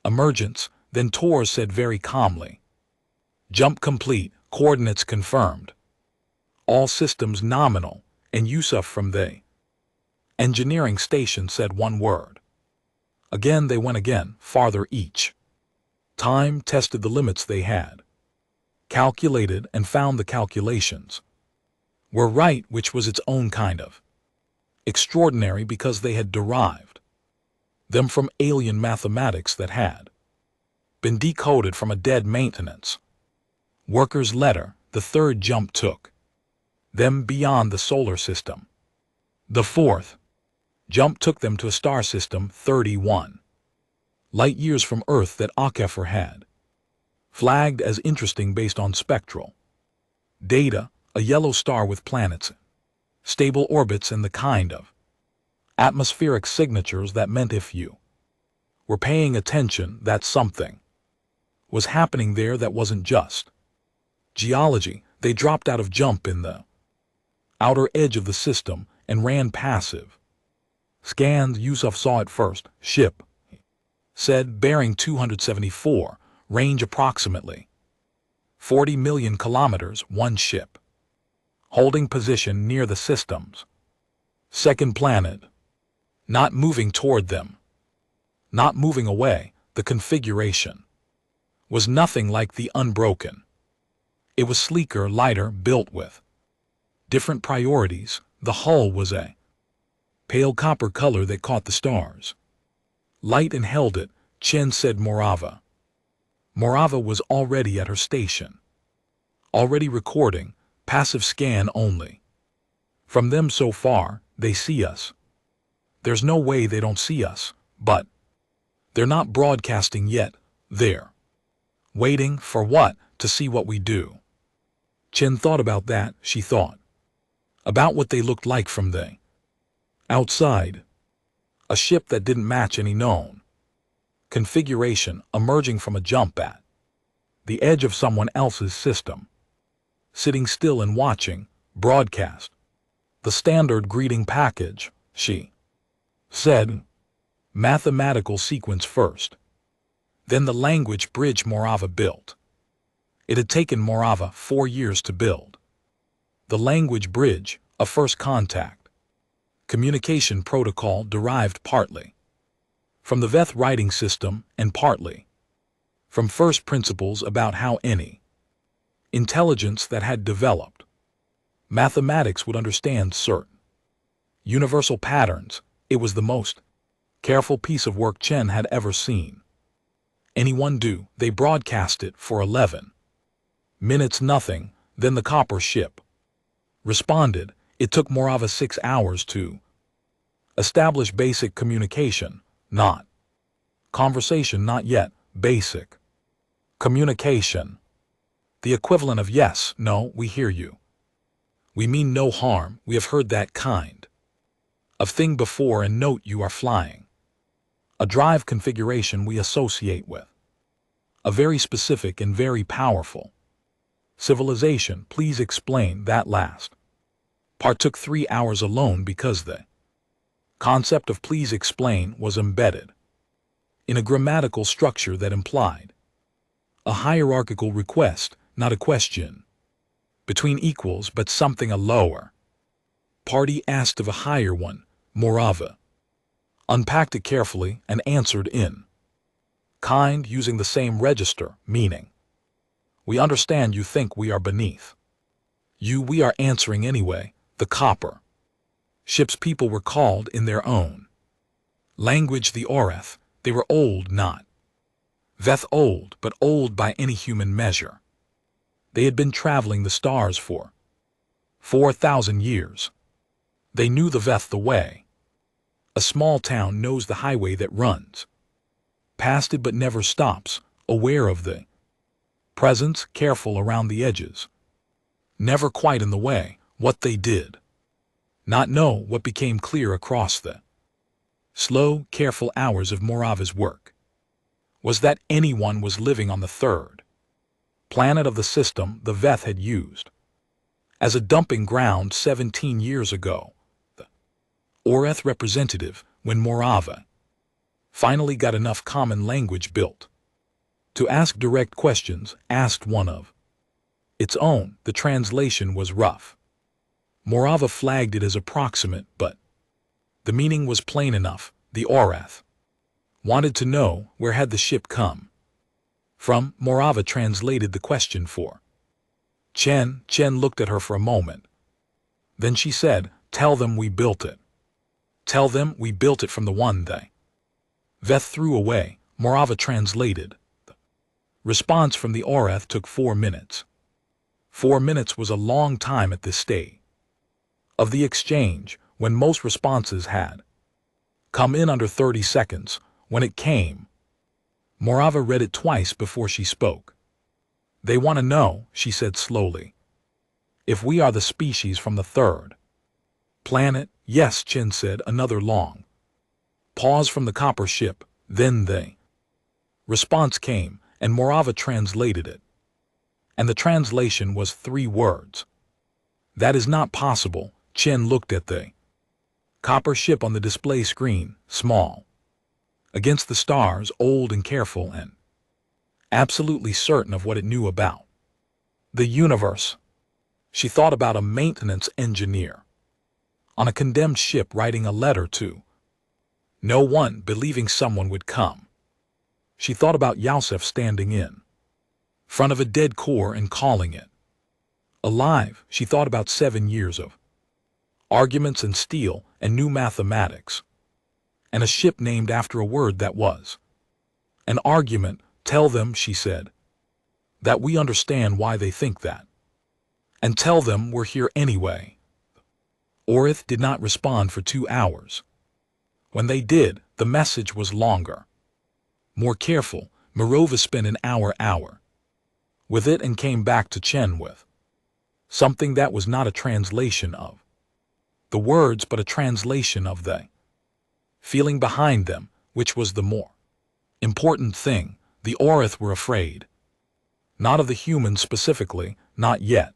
emergence. Then Tor said very calmly, "Jump complete, coordinates confirmed, all systems nominal," and Yusuf from the engineering station said one word. Again they went again, farther each time, tested the limits they had calculated, and found the calculations were right, which was its own kind of extraordinary, because they had derived them from alien mathematics that had been decoded from a dead maintenance worker's letter. The third jump took them beyond the solar system. The fourth jump took them to a star system 31 light years from Earth that HFY had flagged as interesting based on spectral data, a yellow star with planets, stable orbits, and the kind of atmospheric signatures that meant if you were paying attention, that something was happening there that wasn't just geology. They dropped out of jump in the outer edge of the system and ran passive scans. Yusuf saw it first. Ship, he said, bearing 274, range approximately 40 million kilometers. One ship holding position near the system's second planet, not moving toward them, not moving away. The configuration was nothing like the Unbroken. It was sleeker, lighter, built with different priorities. The hull was a pale copper color that caught the stars light and held it. Chen said Morava. Morava was already at her station, already recording, passive scan only. From them so far, they see us. There's no way they don't see us, but they're not broadcasting yet. They're waiting for what? To see what we do. Chen thought about that. She thought about what they looked like from the outside. A ship that didn't match any known configuration, emerging from a jump at the edge of someone else's system, sitting still and watching broadcast the standard greeting package. She said, mathematical sequence first. Then the language bridge Morava built. It had taken Morava 4 years to build. The language bridge, a first contact. Communication protocol derived partly from the Veth writing system and partly from first principles about how any intelligence that had developed mathematics would understand certain universal patterns. It was the most careful piece of work Chen had ever seen anyone do. They broadcast it for 11 minutes nothing, then the copper ship responded. It took Morava 6 hours to establish basic communication, not conversation, not yet, basic communication. The equivalent of yes, no, we hear you. We mean no harm, we have heard that kind of thing before, and note you are flying a drive configuration we associate with a very specific and very powerful civilization. Please explain. That last part took 3 hours alone because the concept of please explain was embedded in a grammatical structure that implied a hierarchical request, not a question between equals, but something a lower party asked of a higher one. Morava unpacked it carefully and answered in kind, using the same register, meaning, we understand you think we are beneath you. We are answering anyway. The copper ship's people were called in their own language the Oreth. They were old, not Veth old, but old by any human measure. They had been traveling the stars for 4,000 years. They knew the Veth the way a small town knows the highway that runs past it but never stops, aware of the presence, careful around the edges, never quite in the way. What they did not know, what became clear across the slow, careful hours of Morava's work, was that anyone was living on the third planet of the system the Veth had used as a dumping ground 17 years ago. The Oreth representative, when Morava finally got enough common language built to ask direct questions, asked one of its own. The translation was rough. Morava flagged it as approximate, but the meaning was plain enough. The Oreth wanted to know where had the ship come from. Morava translated the question for Chen. Chen looked at her for a moment. Then she said, tell them we built it. Tell them we built it from the one they Veth threw away. Morava translated. The response from the Oreth took 4 minutes. 4 minutes was a long time at this stage of the exchange, when most responses had come in under 30 seconds. When it came, Morava read it twice before she spoke. They want to know, she said slowly, if we are the species from the third planet. Yes, Chen said. Another long pause from the copper ship. Then the response came, and Morava translated it. And the translation was 3 words. That is not possible. Chen looked at the copper ship on the display screen, small against the stars, old and careful, and absolutely certain of what it knew about the universe. She thought about a maintenance engineer on a condemned ship writing a letter to no one, believing someone would come. She thought about Yosef standing in front of a dead core and calling it alive. She thought about 7 years of arguments and steel and new mathematics, and a ship named after a word that was an argument. Tell them, she said, that we understand why they think that, and tell them we're here anyway. Oreth did not respond for 2 hours. When they did, the message was longer, more careful. Morava spent an hour with it and came back to Chen with something that was not a translation of the words, but a translation of the feeling behind them, which was the more important thing. The Oreth were afraid, not of the humans specifically, not yet.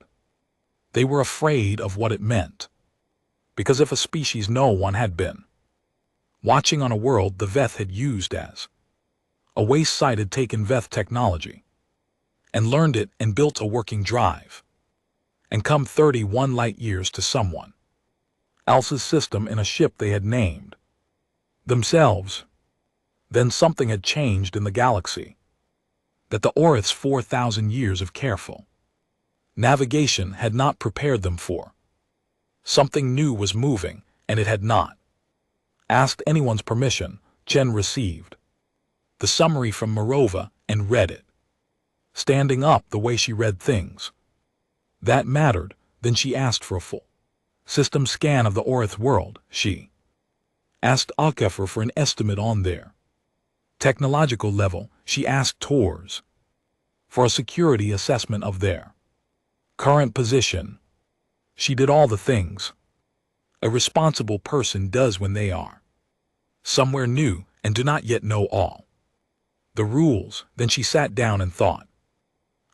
They were afraid of what it meant, because if a species no one had been watching on a world the Veth had used as a waste site, had taken Veth technology and learned it and built a working drive, and come 31 light years to someone else's system in a ship they had named themselves. Then something had changed in the galaxy that the Orith's 4,000 years of careful navigation had not prepared them for. Something new was moving, and it had not asked anyone's permission. Chen received the summary from Morova and read it, standing up the way she read things that mattered. Then she asked for a full system scan of the Orith world. She asked Alkefer for an estimate on their technological level. She asked Tors for a security assessment of their current position. She did all the things a responsible person does when they are somewhere new and do not yet know all the rules. Then she sat down and thought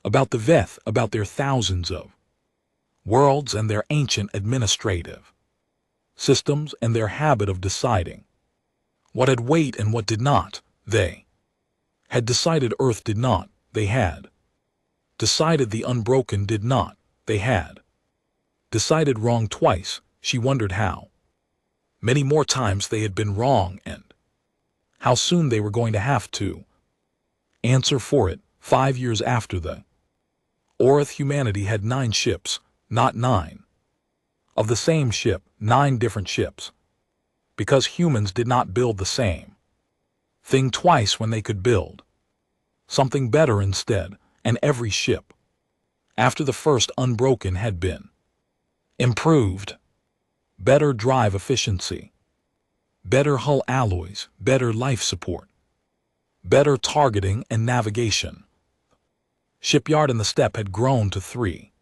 about the Veth, about their thousands of worlds and their ancient administrative systems and their habit of deciding what had weight and what did not. They had decided Earth did not. They had decided the unbroken did not. They had decided wrong twice. She wondered how many more times they had been wrong and how soon they were going to have to answer for it. 5 years after the Orith, humanity had 9 ships, not 9 of the same ship, 9 different ships, because humans did not build the same thing twice when they could build something better instead. And every ship after the first unbroken had been improved. Better drive efficiency, better hull alloys, better life support, better targeting and navigation. Shipyard in the steppe had grown to 3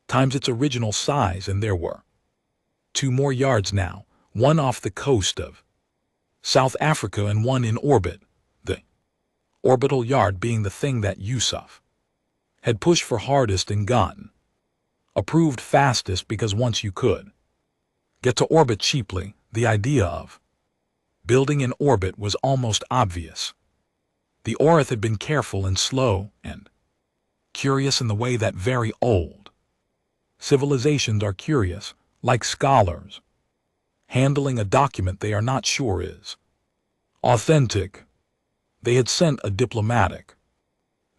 times its original size, and there were 2 more yards now, one off the coast of South Africa and one in orbit, the orbital yard being the thing that Yusuf had pushed for hardest and gotten approved fastest, because once you could get to orbit cheaply, the idea of building in orbit was almost obvious. The Orith had been careful and slow and curious in the way that very old civilizations are curious, like scholars handling a document they are not sure is authentic. They had sent a diplomatic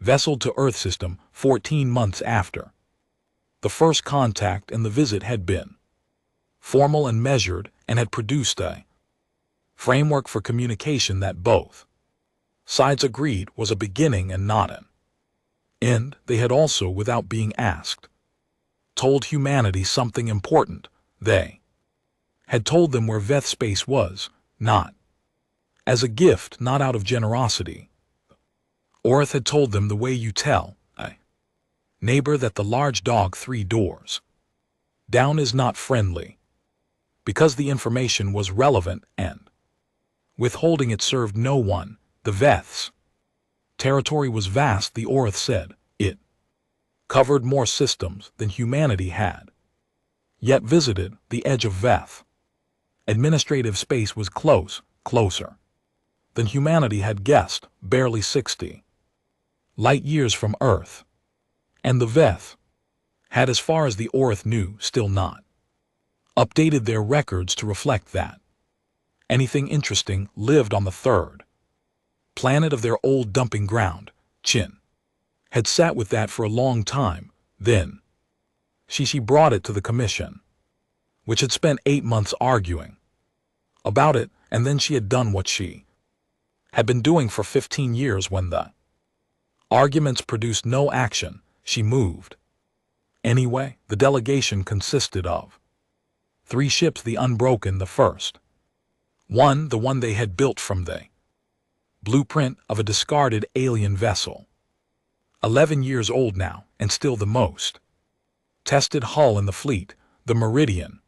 vessel to Earth system 14 months after the first contact, and the visit had been formal and measured and had produced a framework for communication that both sides agreed was a beginning and not an end. They had also, without being asked, told humanity something important. They had told them where Veth space was, not as a gift, not out of generosity. Orith had told them the way you tell a neighbor that the large dog 3 doors down is not friendly, because the information was relevant and withholding it served no one. The Veth's territory was vast, the Orith said. It covered more systems than humanity had yet visited. The edge of Veth administrative space was closer than humanity had guessed, barely 60 light years from Earth. And the Veth had, as far as the Orith knew, still not updated their records to reflect that anything interesting lived on the 3rd planet of their old dumping ground. Chin had sat with that for a long time. Then she brought it to the commission, which had spent 8 months arguing about it, and then she had done what she had been doing for 15 years. When the arguments produced no action, she moved. Anyway, the delegation consisted of 3 ships, the unbroken, the first one, the one they had built from the blueprint of a discarded alien vessel, 11 years old now, and still the most tested hull in the fleet, the Meridian,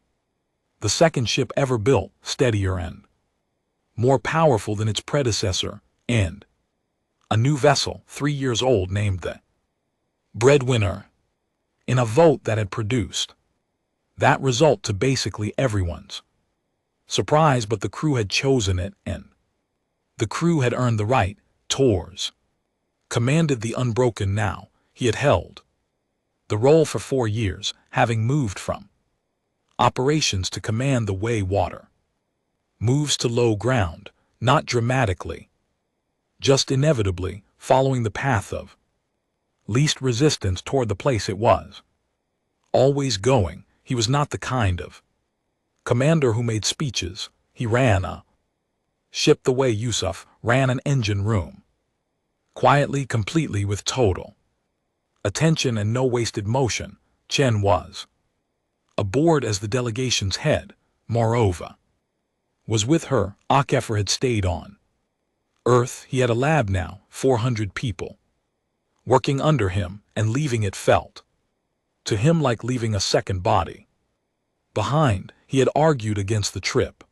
the second ship ever built, steadier and more powerful than its predecessor, and a new vessel 3 years old named the Breadwinner, in a vote that had produced that result to basically everyone's Surprise, but the crew had chosen it, and the crew had earned the right. Tors commanded the Unbroken now. He had held the role for 4 years, having moved from operations to command the way water moves to low ground, not dramatically, just inevitably, following the path of least resistance toward the place it was always going. He was not the kind of commander who made speeches. He ran a ship the way Yusuf ran an engine room, quietly, completely, with total attention and no wasted motion. Chen was aboard as the delegation's head. Moreover, was with her. HFY had stayed on Earth. He had a lab now, 400 people working under him, and leaving it felt to him like leaving a second body behind. He had argued against the trip.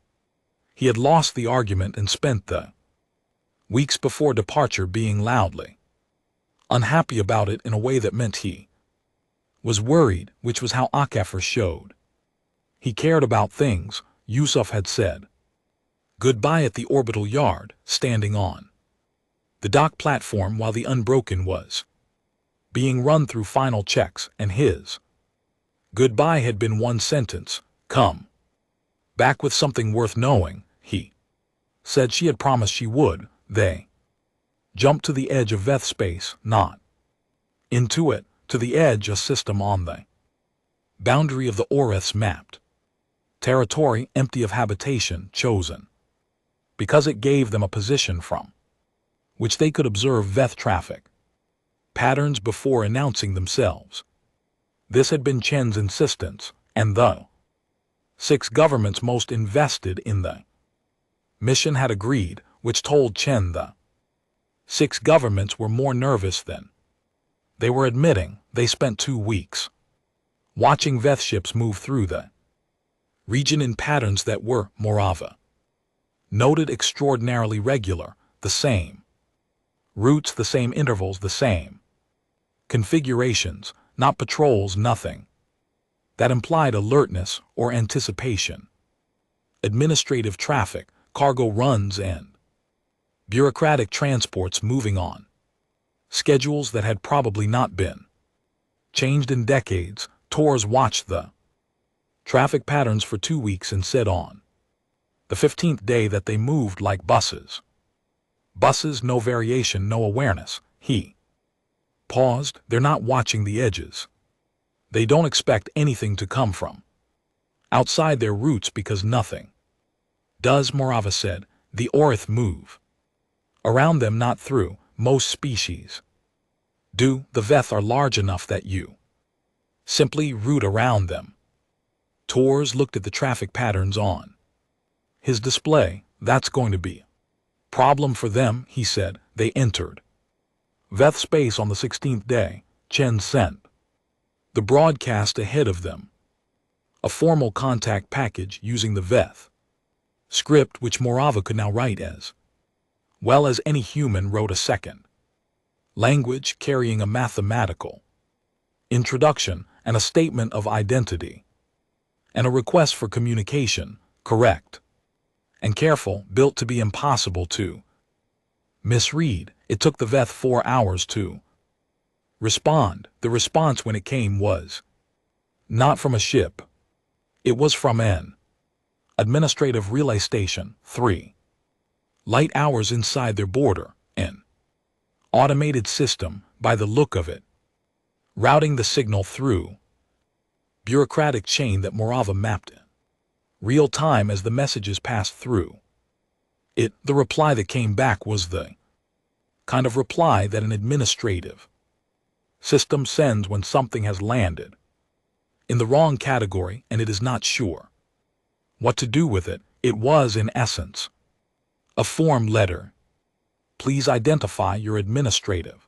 He had lost the argument and spent the weeks before departure being loudly unhappy about it in a way that meant he was worried, which was how HFY showed he cared about things. Yusuf had said goodbye at the orbital yard, standing on the dock platform while the Unbroken was being run through final checks, and his goodbye had been one sentence: come back with something worth knowing. He said she had promised she would. They jumped to the edge of Veth space, not into it, to the edge, a system on the boundary of the Oreth's mapped territory, empty of habitation, chosen because it gave them a position from which they could observe Veth traffic patterns before announcing themselves. This had been Chen's insistence, and the 6 governments most invested in the mission had agreed, which told Chen the 6 governments were more nervous than they were admitting. They spent 2 weeks watching Veth ships move through the region in patterns that were, moreover, noted extraordinarily regular, the same routes, the same intervals, the same configurations, not patrols, nothing that implied alertness or anticipation. Administrative traffic, cargo runs, and bureaucratic transports moving on schedules that had probably not been changed in decades. Tors watched the traffic patterns for 2 weeks and said on the 15th day that they moved like buses. Buses, no variation, no awareness. He paused. They're not watching the edges. They don't expect anything to come from outside their routes because nothing does. Morava said, the Oreth move around them, not through. Most species do. The Veth are large enough that you simply route around them. Tors looked at the traffic patterns on his display. That's going to be a problem for them, he said. They entered Veth space on the 16th day. Chen sent the broadcast ahead of them, a formal contact package using the Veth script, which Morava could now write as well as any human wrote a second language, carrying a mathematical introduction and a statement of identity and a request for communication, correct and careful, built to be impossible to misread. It took the Veth 4 hours to respond. The response, when it came, was not from a ship. It was from an administrative relay station, 3 light hours inside their border, an automated system, by the look of it, routing the signal through bureaucratic chain that Morava mapped in real time as the messages passed through it. The reply that came back was the kind of reply that an administrative system sends when something has landed in the wrong category and it is not sure what to do with it. It was, in essence, a form letter. Please identify your administrative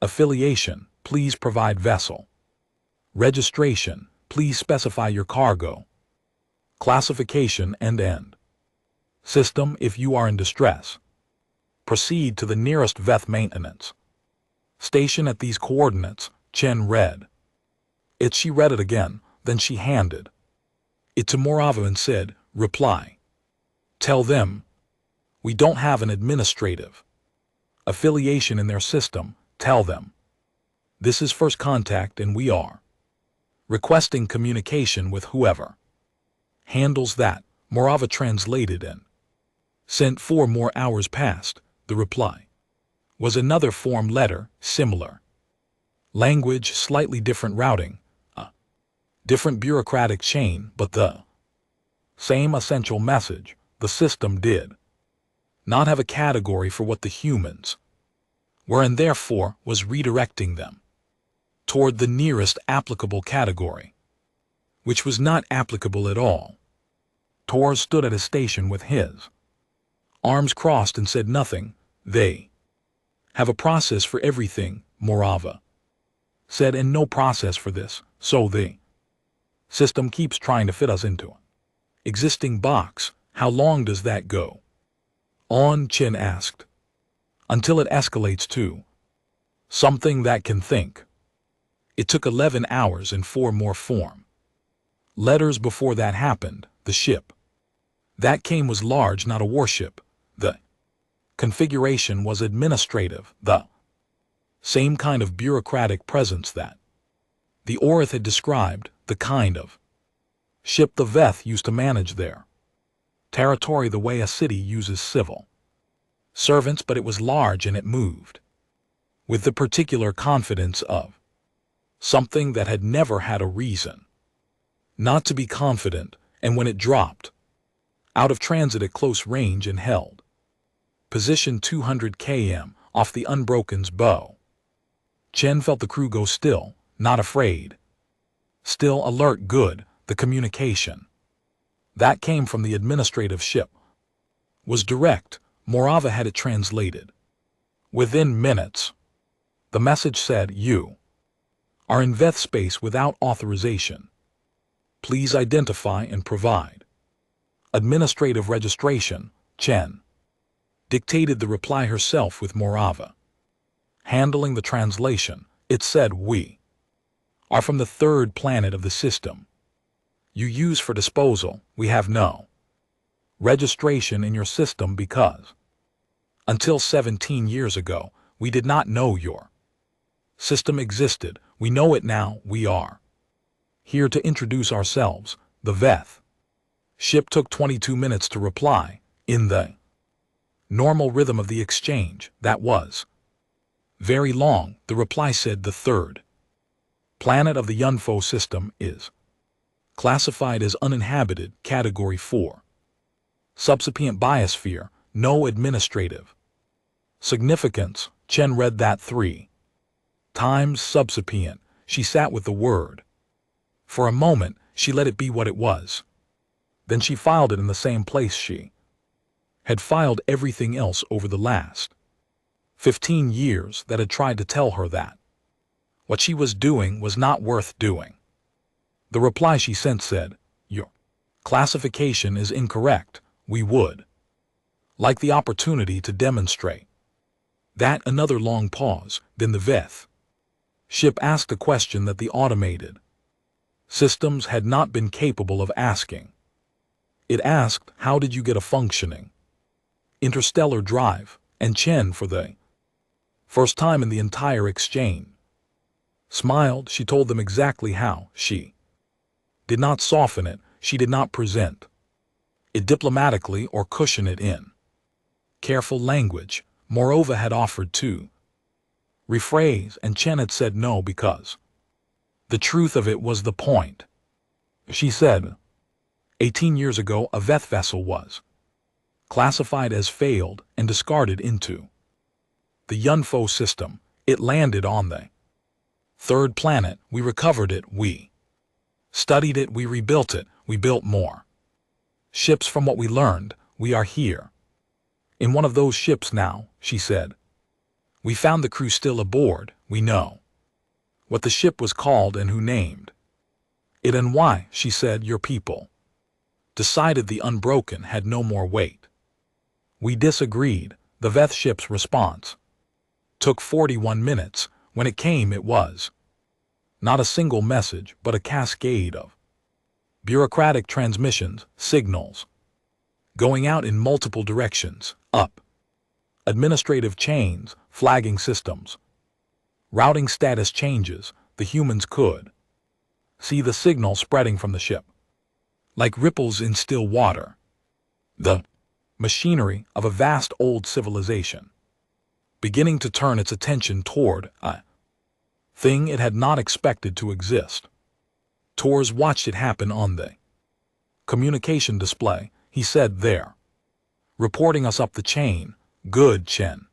affiliation. Please provide vessel registration. Please specify your cargo classification and end system. If you are in distress, proceed to the nearest Veth maintenance station at these coordinates. Chen read it. She read it again. Then she handed it to Morava and said, reply. Tell them, we don't have an administrative affiliation in their system. Tell them, this is first contact and we are requesting communication with whoever handles that. Morava translated and sent. 4 more hours passed. The reply was another form letter, similar language, slightly different routing, a different bureaucratic chain, but the same essential message. The system did not have a category for what the humans were and therefore was redirecting them toward the nearest applicable category, which was not applicable at all. Tor stood at a station with his arms crossed and said nothing. They have a process for everything, Morava said, and no process for this, so the system keeps trying to fit us into an existing box. How long does that go on? Chen asked. Until it escalates to something that can think. It took 11 hours and 4 more form letters before that happened. The ship that came was large, not a warship. The configuration was administrative, the same kind of bureaucratic presence that the Orith had described, the kind of ship the Veth used to manage their territory the way a city uses civil servants, but it was large and it moved with the particular confidence of something that had never had a reason not to be confident, and when it dropped out of transit at close range and held position 200 km off the Unbroken's bow, Chen felt the crew go still, not afraid. Still alert. Good. The communication that came from the administrative ship was direct. Morava had it translated. Within minutes, the message said, you are in Veth space without authorization. Please identify and provide administrative registration. Chen dictated the reply herself with Morava handling the translation. It said, we are from the 3rd planet of the system you use for disposal. We have no registration in your system because until 17 years ago, we did not know your system existed. We know it now. We are here to introduce ourselves. The Veth ship took 22 minutes to reply in the normal rhythm of the exchange. That was very long. The reply said, the 3rd planet of the Yunfo system is classified as uninhabited, category 4. Subsapient biosphere, no administrative significance. Chen read that 3 times. Subsapient. She sat with the word. For a moment, she let it be what it was. Then she filed it in the same place she had filed everything else over the last 15 years that had tried to tell her that what she was doing was not worth doing. The reply she sent said, your classification is incorrect. We would like the opportunity to demonstrate that. Another long pause. Then the Veth ship asked a question that the automated systems had not been capable of asking. It asked, how did you get a functioning interstellar drive? And Chen, for the first time in the entire exchange, smiled. She told them exactly how. She did not soften it. She did not present it diplomatically or cushion it in careful language. Morava had offered to rephrase, and Chen had said no because the truth of it was the point. She said, 18 years ago a Veth vessel was classified as failed and discarded into the Yunfo system. It landed on the 3rd planet. We recovered it. We studied it. We rebuilt it. We built more ships from what we learned. We are here in one of those ships now, she said. We found the crew still aboard. We know what the ship was called and who named it and why. She said, your people decided the Unbroken had no more weight. We disagreed. The Veth ship's response took 41 minutes. When it came, it was not a single message, but a cascade of bureaucratic transmissions, signals going out in multiple directions, up. Administrative chains, flagging systems. Routing status changes, the humans could see the signal spreading from the ship, like ripples in still water. The machinery of a vast old civilization, beginning to turn its attention toward a thing it had not expected to exist. Tors watched it happen on the communication display. He said, "They're reporting us up the chain." "Good," Chen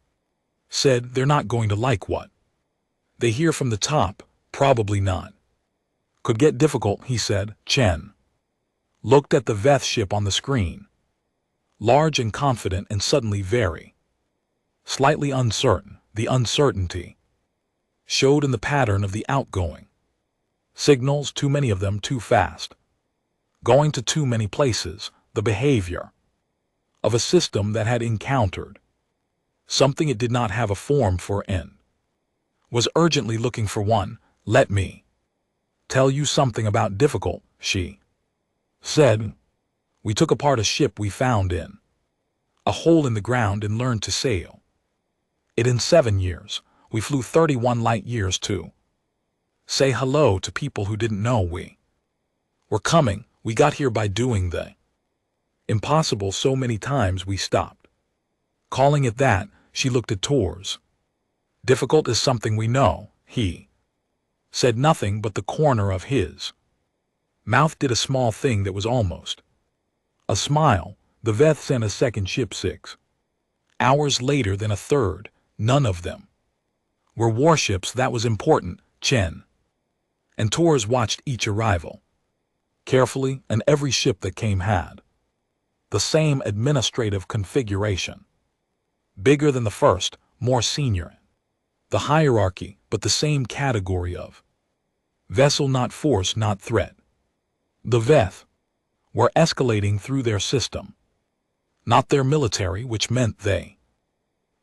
said. "They're not going to like what they hear from the top." "Probably not." "Could get difficult," he said. Chen looked at the Veth ship on the screen, large and confident and suddenly very slightly uncertain. The uncertainty showed in the pattern of the outgoing signals, too many of them too fast, going to too many places, the behavior of a system that had encountered something it did not have a form for and was urgently looking for one. "Let me tell you something about difficult," she said. "We took apart a ship we found in a hole in the ground and learned to sail it in 7 years. We flew 31 light years to say hello to people who didn't know we were coming. We got here by doing the impossible so many times we stopped calling it that." She looked at Tors. "Difficult is something we know." He said nothing, but the corner of his mouth did a small thing that was almost a smile. The Veth sent a second ship 6 hours later, then a third. None of them were warships. That was important. Chen and Tors watched each arrival carefully, and every ship that came had the same administrative configuration. Bigger than the first, more senior. The hierarchy, but the same category of vessel, not force, not threat. The Veth were escalating through their system, not their military, which meant they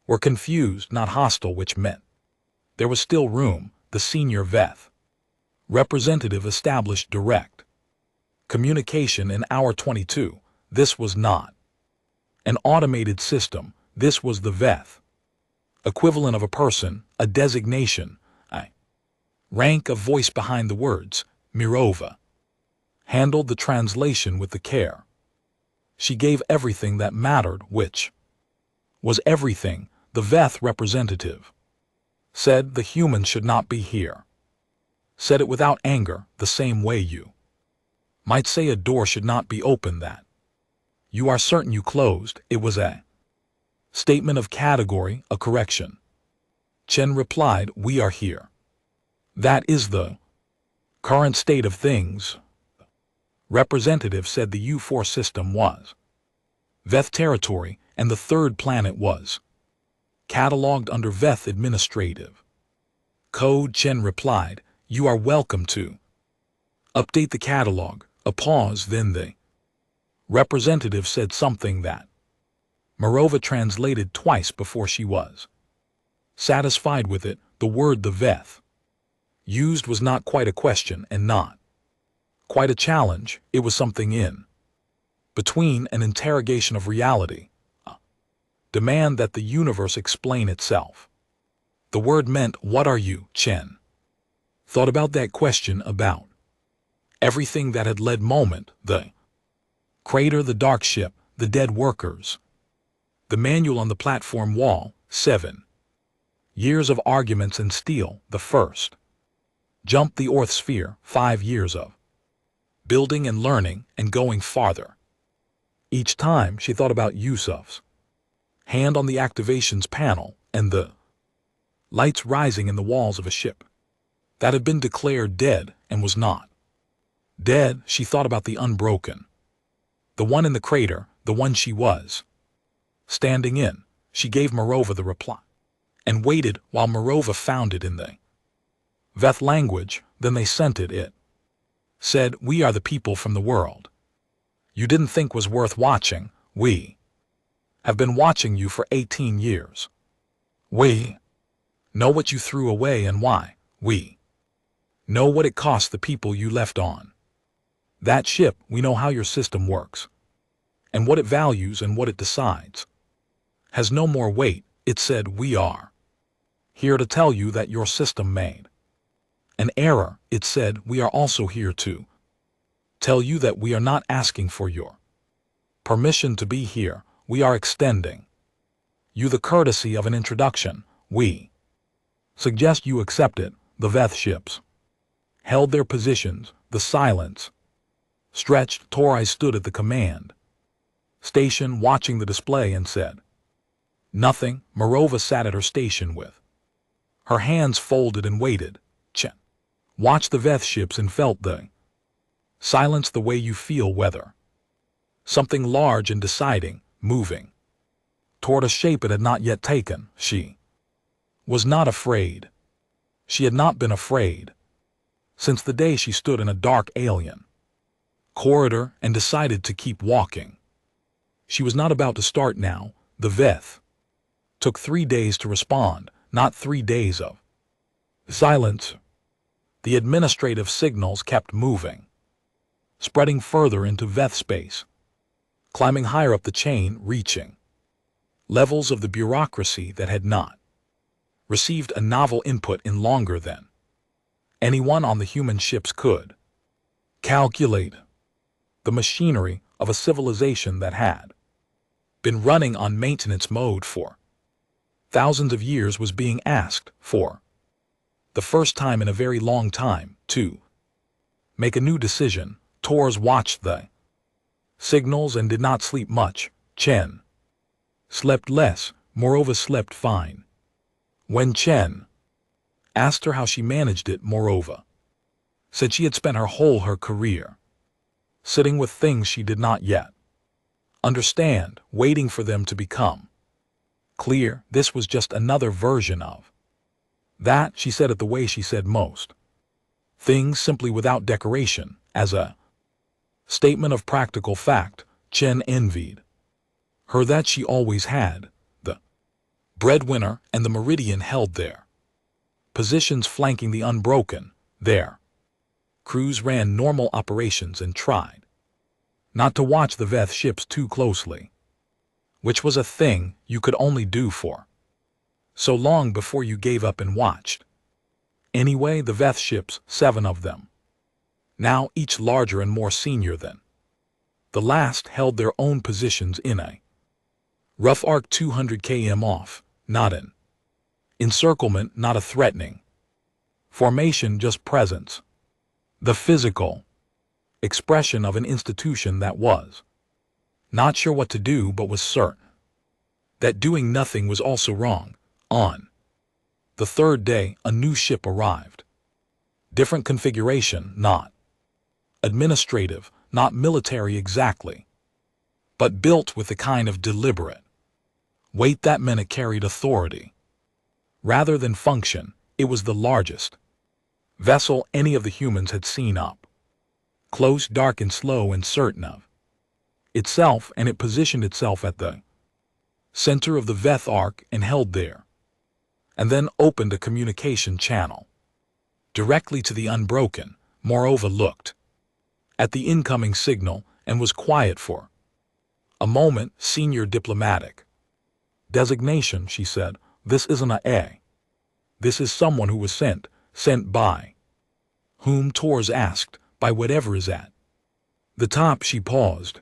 were confused, not hostile, which meant there was still room. The senior Veth representative established direct communication in hour 22. This was not an automated system. This was the Veth equivalent of a person, a designation, a rank, a voice behind the words. Mirova handled the translation with the care she gave everything that mattered, which was everything. The Veth representative said the humans should not be here. Said it without anger, the same way you might say a door should not be open that you are certain you closed. It was a statement of category, a correction. Chen replied, "We are here. That is the current state of things." Representative said the U4 system was Veth territory, and the third planet was catalogued under Veth administrative code. Chen replied, "You are welcome to update the catalog." A pause, then the representative said something that Mirova translated twice before she was satisfied with it. The word the Veth used was not quite a question and not quite a challenge. It was something in between, an interrogation of reality, a demand that the universe explain itself. The word meant, "What are you?" Chen thought about that question, about everything that had led moment, the crater, the dark ship, the dead workers, the manual on the platform wall. 7 years of arguments and steel. The first jump, the Orth sphere. 5 years of building and learning and going farther. Each time she thought about Yusuf's hand on the activations panel and the lights rising in the walls of a ship that had been declared dead and was not dead. She thought about the unbroken, the one in the crater, the one she was standing in. She gave Mirova the reply and waited while Mirova found it in the Veth language. Then they sent it. It said, "We are the people from the world you didn't think was worth watching. We have been watching you for 18 years. We know what you threw away and why. We know what it cost the people you left on that ship. We know how your system works and what it values and what it decides. Has no more weight, it said. We are here to tell you that your system made an error, it said. We are also here to tell you that we are not asking for your permission to be here. We are extending you the courtesy of an introduction. We suggest you accept it. The Veth ships held their positions. The silence stretched. Torai stood at the command station watching the display and said nothing. Morova sat at her station with her hands folded and waited. Chen watched the Veth ships and felt the silence the way you feel whether something large and deciding, moving toward a shape it had not yet taken. She was not afraid. She had not been afraid since the day she stood in a dark alien corridor and decided to keep walking. She was not about to start now. The Veth took 3 days to respond, not 3 days of silence. The administrative signals kept moving, spreading further into Veth space, climbing higher up the chain, reaching levels of the bureaucracy that had not received a novel input in longer than anyone on the human ships could calculate. The machinery of a civilization that had been running on maintenance mode for thousands of years was being asked, for the first time in a very long time, to make a new decision. Tors watched the signals and did not sleep much. Chen slept less. Morova slept fine. When Chen asked her how she managed it, Morova said she had spent her career sitting with things she did not yet understand, waiting for them to become clear. This was just another version of that. She said it the way she said most things, simply without decoration, as a statement of practical fact. Chen envied her that she always had the breadwinner and the Meridian held their positions flanking the Unbroken. Their crews ran normal operations and tried not to watch the Veth ships too closely, which was a thing you could only do for so long before you gave up and watched. Anyway, the Veth ships, 7 of them, now each larger and more senior than the last, held their own positions in a rough arc 200 km off, not an encirclement, not a threatening formation, just presence. The physical expression of an institution that was not sure what to do but was certain that doing nothing was also wrong. On the 3rd day, a new ship arrived. Different configuration, not administrative, not military exactly, but built with the kind of deliberate weight that meant it carried authority rather than function. It was the largest vessel any of the humans had seen up close, dark and slow and certain of itself, and it positioned itself at the center of the Veth arc and held there, and then opened a communication channel directly to the Unbroken. Morova looked at the incoming signal and was quiet for a moment. Senior diplomatic designation, she said. This isn't a. This is someone who was sent by whom? Tors asked. By whatever is at the top. She paused.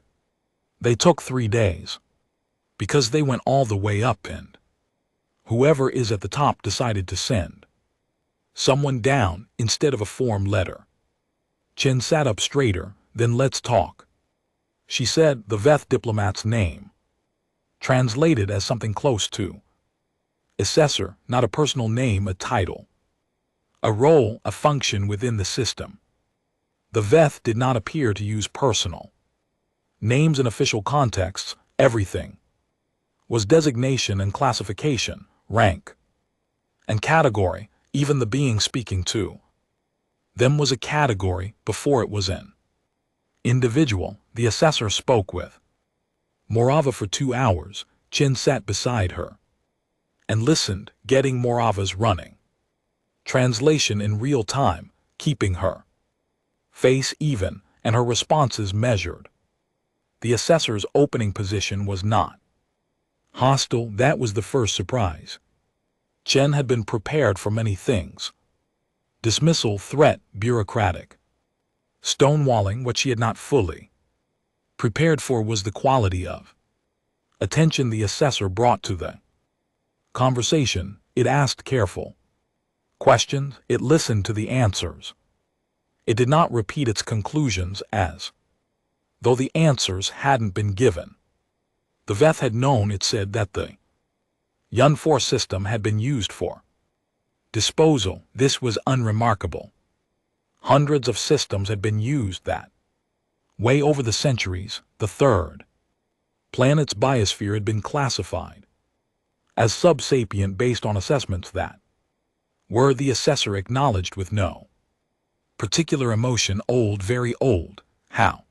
They took 3 days because they went all the way up, and whoever is at the top decided to send someone down instead of a form letter. Chen sat up straighter. Then let's talk, she said. The Veth diplomat's name translated as something close to assessor, not a personal name, a title, a role, a function within the system. The Veth did not appear to use personal names in official contexts. Everything was designation and classification, rank and category. Even the being speaking to them was a category before it was an individual. The assessor spoke with Morava for 2 hours. Chen sat beside her and listened, getting Morava's running translation in real time, keeping her face even and her responses measured. The assessor's opening position was not hostile. That was the first surprise. Chen had been prepared for many things. Dismissal, threat, bureaucratic. Stonewalling. What she had not fully prepared for was the quality of attention the assessor brought to the conversation. It asked careful questions. It listened to the answers. It did not repeat its conclusions as though the answers hadn't been given. The vet had known. It said that the HFY system had been used for disposal. This was unremarkable. Hundreds of systems had been used that way over the centuries. The third planet's biosphere had been classified as subsapient based on assessments that were, the assessor acknowledged with no particular emotion. Old, very old. How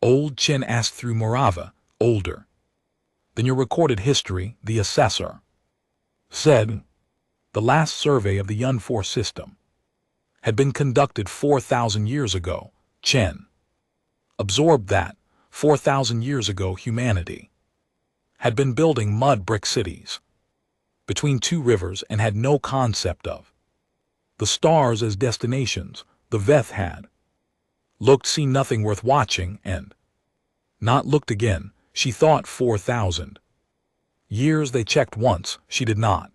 old? Chen asked through Morava. Older than your recorded history, the assessor said. The last survey of the HFY system had been conducted 4,000 years ago. Chen absorbed that 4,000 years ago humanity had been building mud brick cities between two rivers and had no concept of the stars as destinations. The Veth had looked, seen nothing worth watching, and not looked again. She thought 4,000 years. They checked once. She did not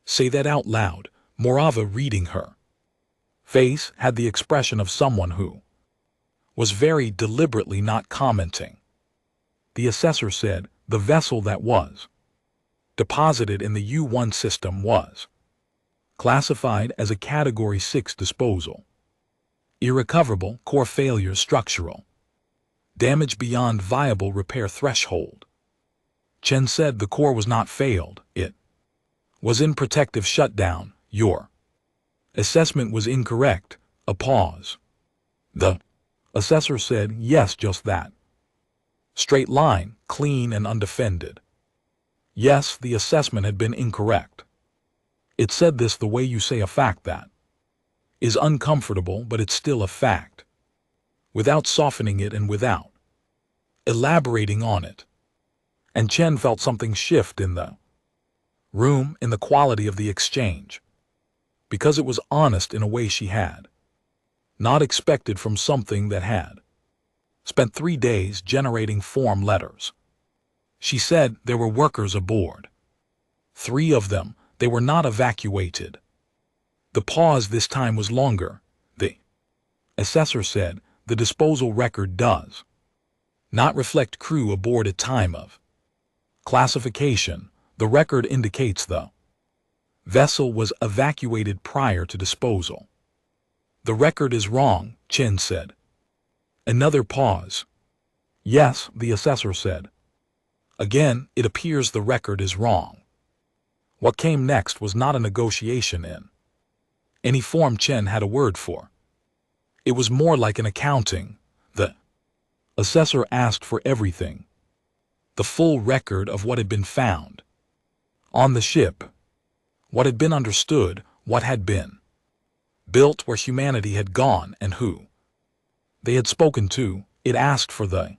say that out loud. Morava, reading her face, had the expression of someone who was very deliberately not commenting. The assessor said the vessel that was deposited in the U1 system was classified as a Category 6 disposal. Irrecoverable, core failure, structural damage beyond viable repair threshold. Chen said the core was not failed. It was in protective shutdown. Your assessment was incorrect. A pause. The assessor said, yes, just that. Straight line, clean and undefended. Yes, the assessment had been incorrect. It said this the way you say a fact that is uncomfortable, but it's still a fact, without softening it and without elaborating on it. And Chen felt something shift in the room, in the quality of the exchange, because it was honest in a way she had not expected from something that had spent 3 days generating form letters. She said there were workers aboard. 3 of them. They were not evacuated. The pause this time was longer. The assessor said the disposal record does not reflect crew aboard at time of classification. The record indicates the vessel was evacuated prior to disposal. The record is wrong, Chen said. Another pause. Yes, the assessor said. Again, it appears the record is wrong. What came next was not a negotiation in any form Chen had a word for. It was more like an accounting. The assessor asked for everything. The full record of what had been found on the ship, what had been understood, what had been built, where humanity had gone, and who they had spoken to. It asked for the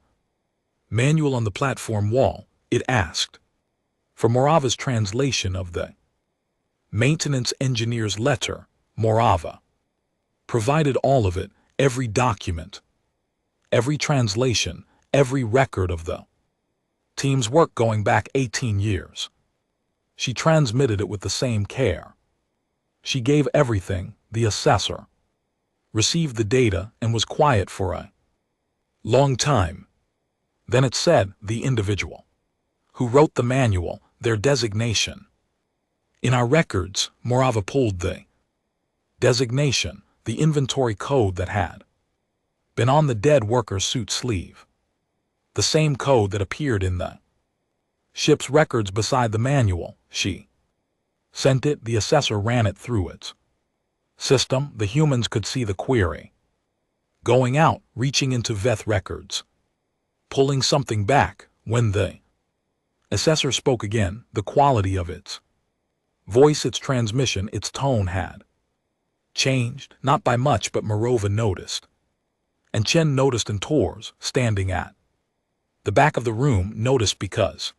manual on the platform wall. It asked for Morava's translation of the maintenance engineer's letter. Morava provided all of it, every document, every translation, every record of the team's work going back 18 years. She transmitted it with the same care. She gave everything. The assessor received the data and was quiet for a long time. Then it said, the individual who wrote the manual, their designation. In our records, Morava pulled the designation, the inventory code that had been on the dead worker's suit sleeve. The same code that appeared in the ship's records beside the manual. She sent it. The assessor ran it through its system. The humans could see the query going out, reaching into Veth records, pulling something back. When the assessor spoke again, the quality of its voice, its transmission, its tone had changed, not by much, but Morova noticed. And Chen noticed, and Tors, standing at The back of the room noticed because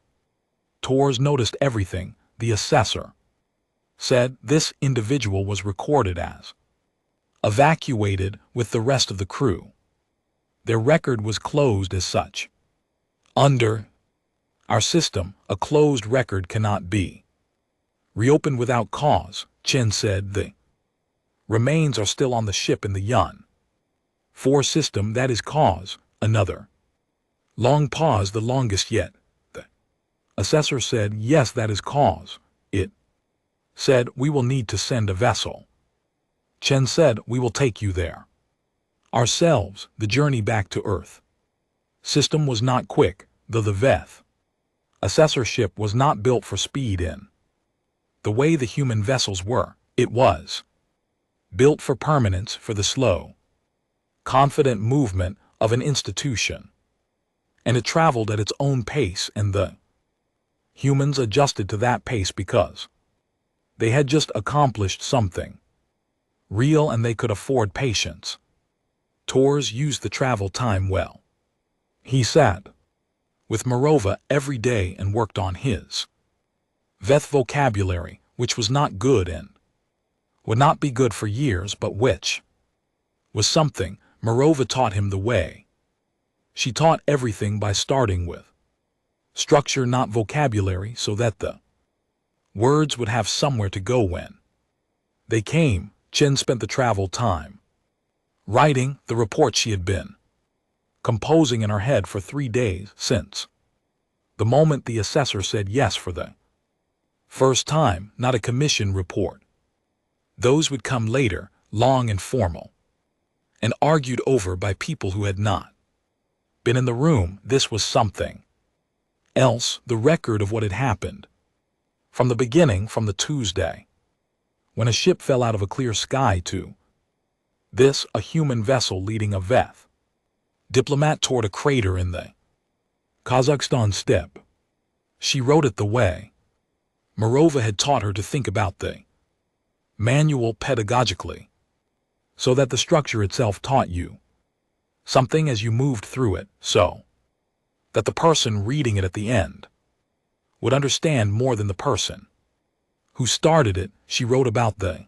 Tors noticed everything. The assessor said this individual was recorded as evacuated with the rest of the crew. Their record was closed as such. Under our system, a closed record cannot be reopened without cause, Chen said. The remains are still on the ship in the Yun 4 system. That is cause. Another long pause, the longest yet. The assessor said, yes, that is cause. It said, we will need to send a vessel. Chen said, we will take you there ourselves. The journey back to Earth system was not quick, though the Veth assessor ship was not built for speed in the way the human vessels were. It was built for permanence, for the slow, confident movement of an institution. And it traveled at its own pace, and the humans adjusted to that pace because they had just accomplished something real and they could afford patience. Tors used the travel time well. He sat with Morova every day and worked on his Veth vocabulary, which was not good and would not be good for years, but which was something. Morova taught him the way. She taught everything by starting with structure, not vocabulary, so that the words would have somewhere to go when they came. Chen spent the travel time writing the report she had been composing in her head for 3 days since the moment the assessor said yes for the first time. Not a commission report. Those would come later, long and formal, and argued over by people who had not been in the room. This was something else, the record of what had happened from the beginning, from the Tuesday when a ship fell out of a clear sky to this, a human vessel leading a Veth diplomat toward a crater in the Kazakhstan steppe. She wrote it the way Morova had taught her to think about the manual pedagogically, so that the structure itself taught you something as you moved through it, so that the person reading it at the end would understand more than the person who started it. She wrote about the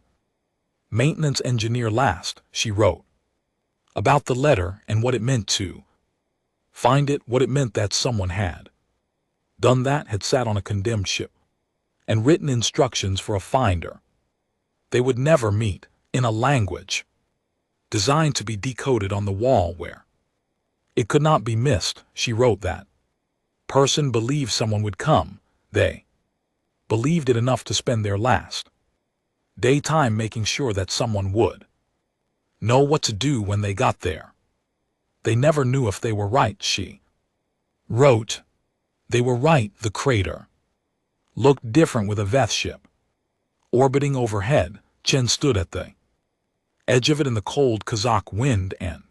maintenance engineer last. She wrote about the letter and what it meant to find it, what it meant that someone had done that, had sat on a condemned ship and written instructions for a finder they would never meet, in a language designed to be decoded on the wall where it could not be missed. She wrote that person believed someone would come. They believed it enough to spend their last daytime making sure that someone would know what to do when they got there. They never knew if they were right. She wrote they were right. The crater looked different with a Veth ship orbiting overhead. Chen stood at the edge of it in the cold Kazakh wind and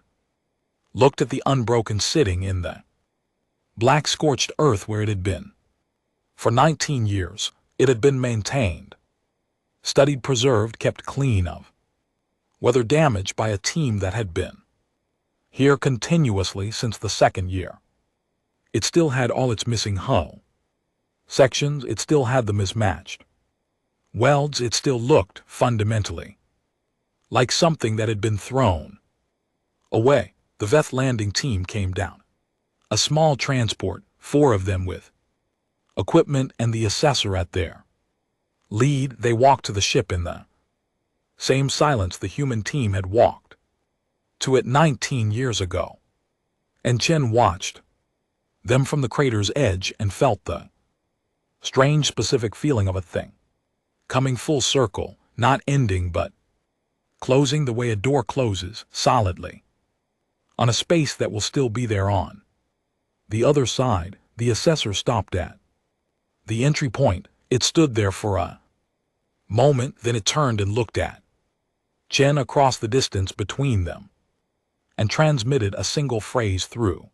looked at the unbroken sitting in the black scorched earth where it had been. For 19 years, it had been maintained, studied, preserved, kept clean of weather damage by a team that had been here continuously since the 2nd year. It still had all its missing hull sections, it still had the mismatched welds, it still looked, fundamentally, like something that had been thrown away. The Veth landing team came down. A small transport, 4 of them with equipment and the assessor at their lead. They walked to the ship in the same silence the human team had walked to it 19 years ago. And Chen watched them from the crater's edge and felt the strange specific feeling of a thing coming full circle, not ending but closing the way a door closes, solidly, on a space that will still be there on the other side. The assessor stopped at the entry point. It stood there for a moment, then it turned and looked at Chen across the distance between them and transmitted a single phrase through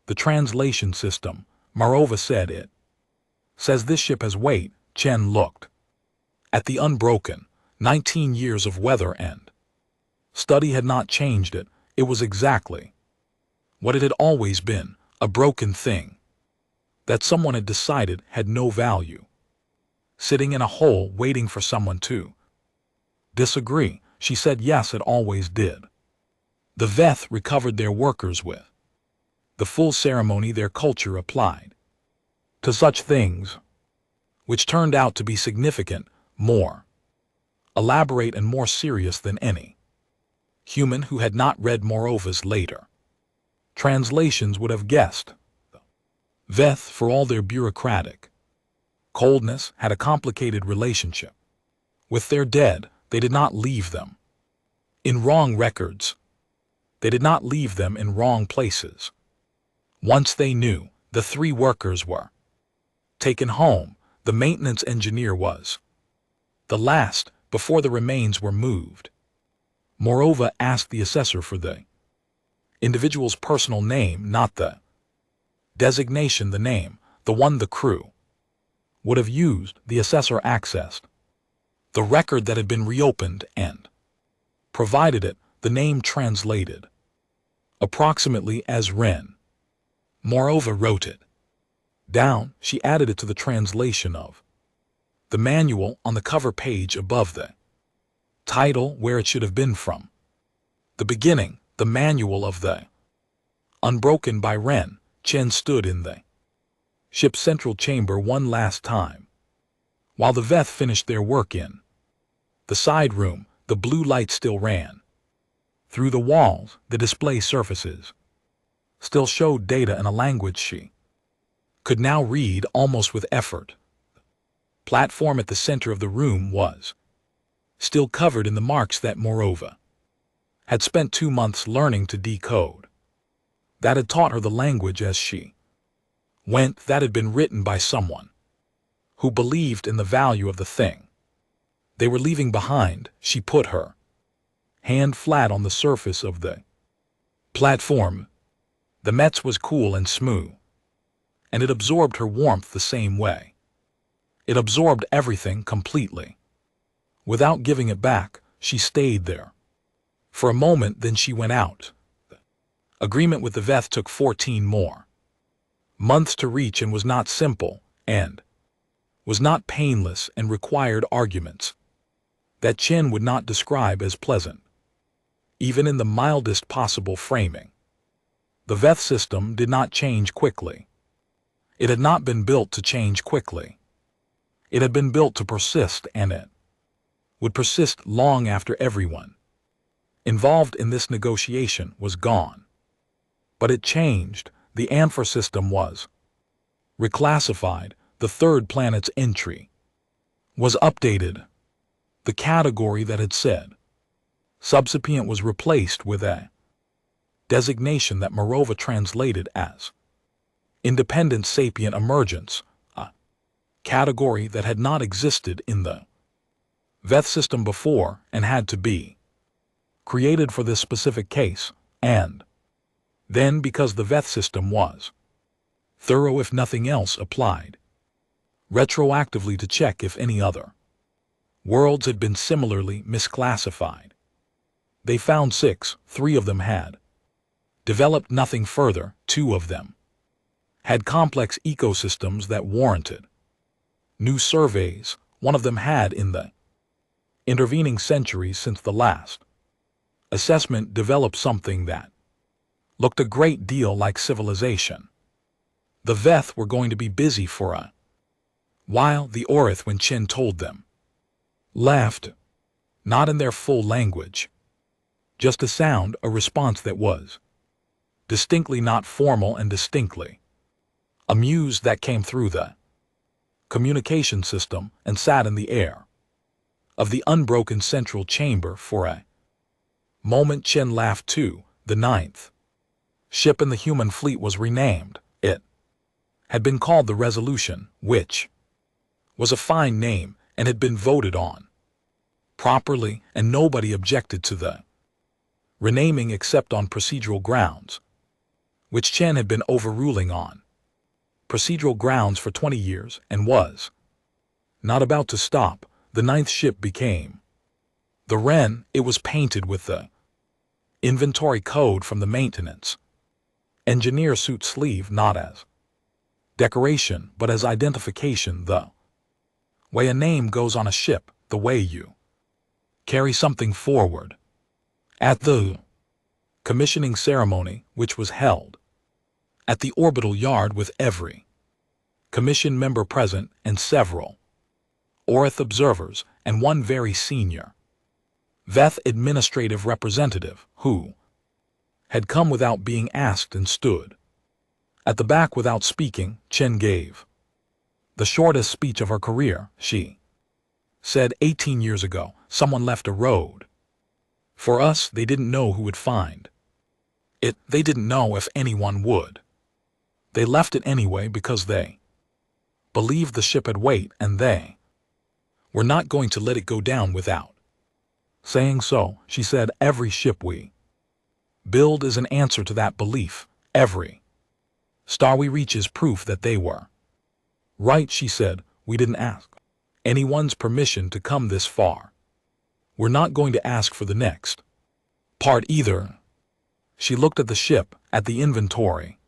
the translation system. Morova said, "It says this ship has weight." Chen looked at the unbroken 19 years of weather and study had not changed it. It was exactly what it had always been, A broken thing that someone had decided had no value, sitting in a hole waiting for someone to disagree. She said yes, it always did. The Veth recovered their workers with the full ceremony their culture applied to such things, which turned out to be significant, more elaborate and more serious than any human who had not read Morova's later translations would have guessed. Veth, for all their bureaucratic coldness, had a complicated relationship with their dead. They did not leave them in wrong records. They did not leave them in wrong places. Once they knew the 3 workers were taken home, the maintenance engineer was the last before the remains were moved. Morova asked the assessor for the individual's personal name, not the designation, the name, the one the crew would have used. The assessor accessed the record that had been reopened and provided it, the name translated approximately as Ren. Morova wrote it down. She added it to the translation of the manual on the cover page above the title, where it should have been from the beginning. The manual of the Unbroken by Ren. Chen stood in the ship's central chamber one last time, while the Veth finished their work in the side room. The blue light still ran through the walls. The display surfaces still showed data in a language she could now read almost with effort. The platform at the center of the room was still covered in the marks that Morova had spent 2 months learning to decode, that had taught her the language as she went, that had been written by someone who believed in the value of the thing they were leaving behind. She put her hand flat on the surface of the platform. The Metz was cool and smooth, and it absorbed her warmth the same way. It absorbed everything completely. Without giving it back, she stayed there for a moment, then she went out. The agreement with the Veth took 14 more months to reach, and was not simple, and was not painless, and required arguments that Chen would not describe as pleasant, even in the mildest possible framing. The Veth system did not change quickly. It had not been built to change quickly. It had been built to persist, and it would persist long after everyone involved in this negotiation was gone. But it changed. The Ampher system was reclassified. The 3rd planet's entry was updated. The category that had said subsapient was replaced with a designation that Morova translated as independent sapient emergence, a category that had not existed in the Veth system before and had to be created for this specific case. And then, because the Veth system was thorough, if nothing else, applied retroactively to check if any other worlds had been similarly misclassified. They found 6, 3 of them had developed nothing further, 2 of them had complex ecosystems that warranted new surveys. 1 of them had, in the intervening centuries since the last assessment, developed something that looked a great deal like civilization. The Veth were going to be busy for a while. The Orith, when Chen told them, laughed, not in their full language, just a sound, a response that was distinctly not formal and distinctly amused, that came through the communication system and sat in the air of the unbroken central chamber. For a moment Chen laughed too. The 9th ship in the human fleet was renamed. It had been called the Resolution, which was a fine name and had been voted on properly, and nobody objected to the renaming except on procedural grounds, which Chen had been overruling on procedural grounds for 20 years and was not about to stop. The 9th ship became the Ren. It was painted with the inventory code from the maintenance Engineer suit sleeve not as decoration but as identification, the way a name goes on a ship, the way you carry something forward. At the commissioning ceremony, which was held at the orbital yard with every commission member present and several Orith observers and one very senior Veth administrative representative who had come without being asked and stood at the back without speaking, Chen gave the shortest speech of her career. She said 18 years ago, someone left a road for us. They didn't know who would find it. They didn't know if anyone would. They left it anyway because they believed the ship had weight and they were not going to let it go down without saying so. She said, every ship we build is an answer to that belief. Every star we reach is proof that they were right. She said, we didn't ask anyone's permission to come this far. We're not going to ask for the next part either. She looked at the ship, at the inventory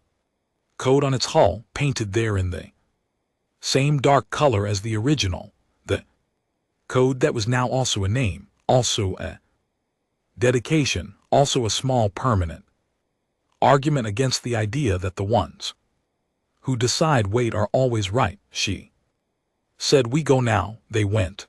code on its hull, painted there in the same dark color as the original, the code that was now also a name, also a dedication, also a small permanent argument against the idea that the ones who decide weight are always right. She said, we go now. They went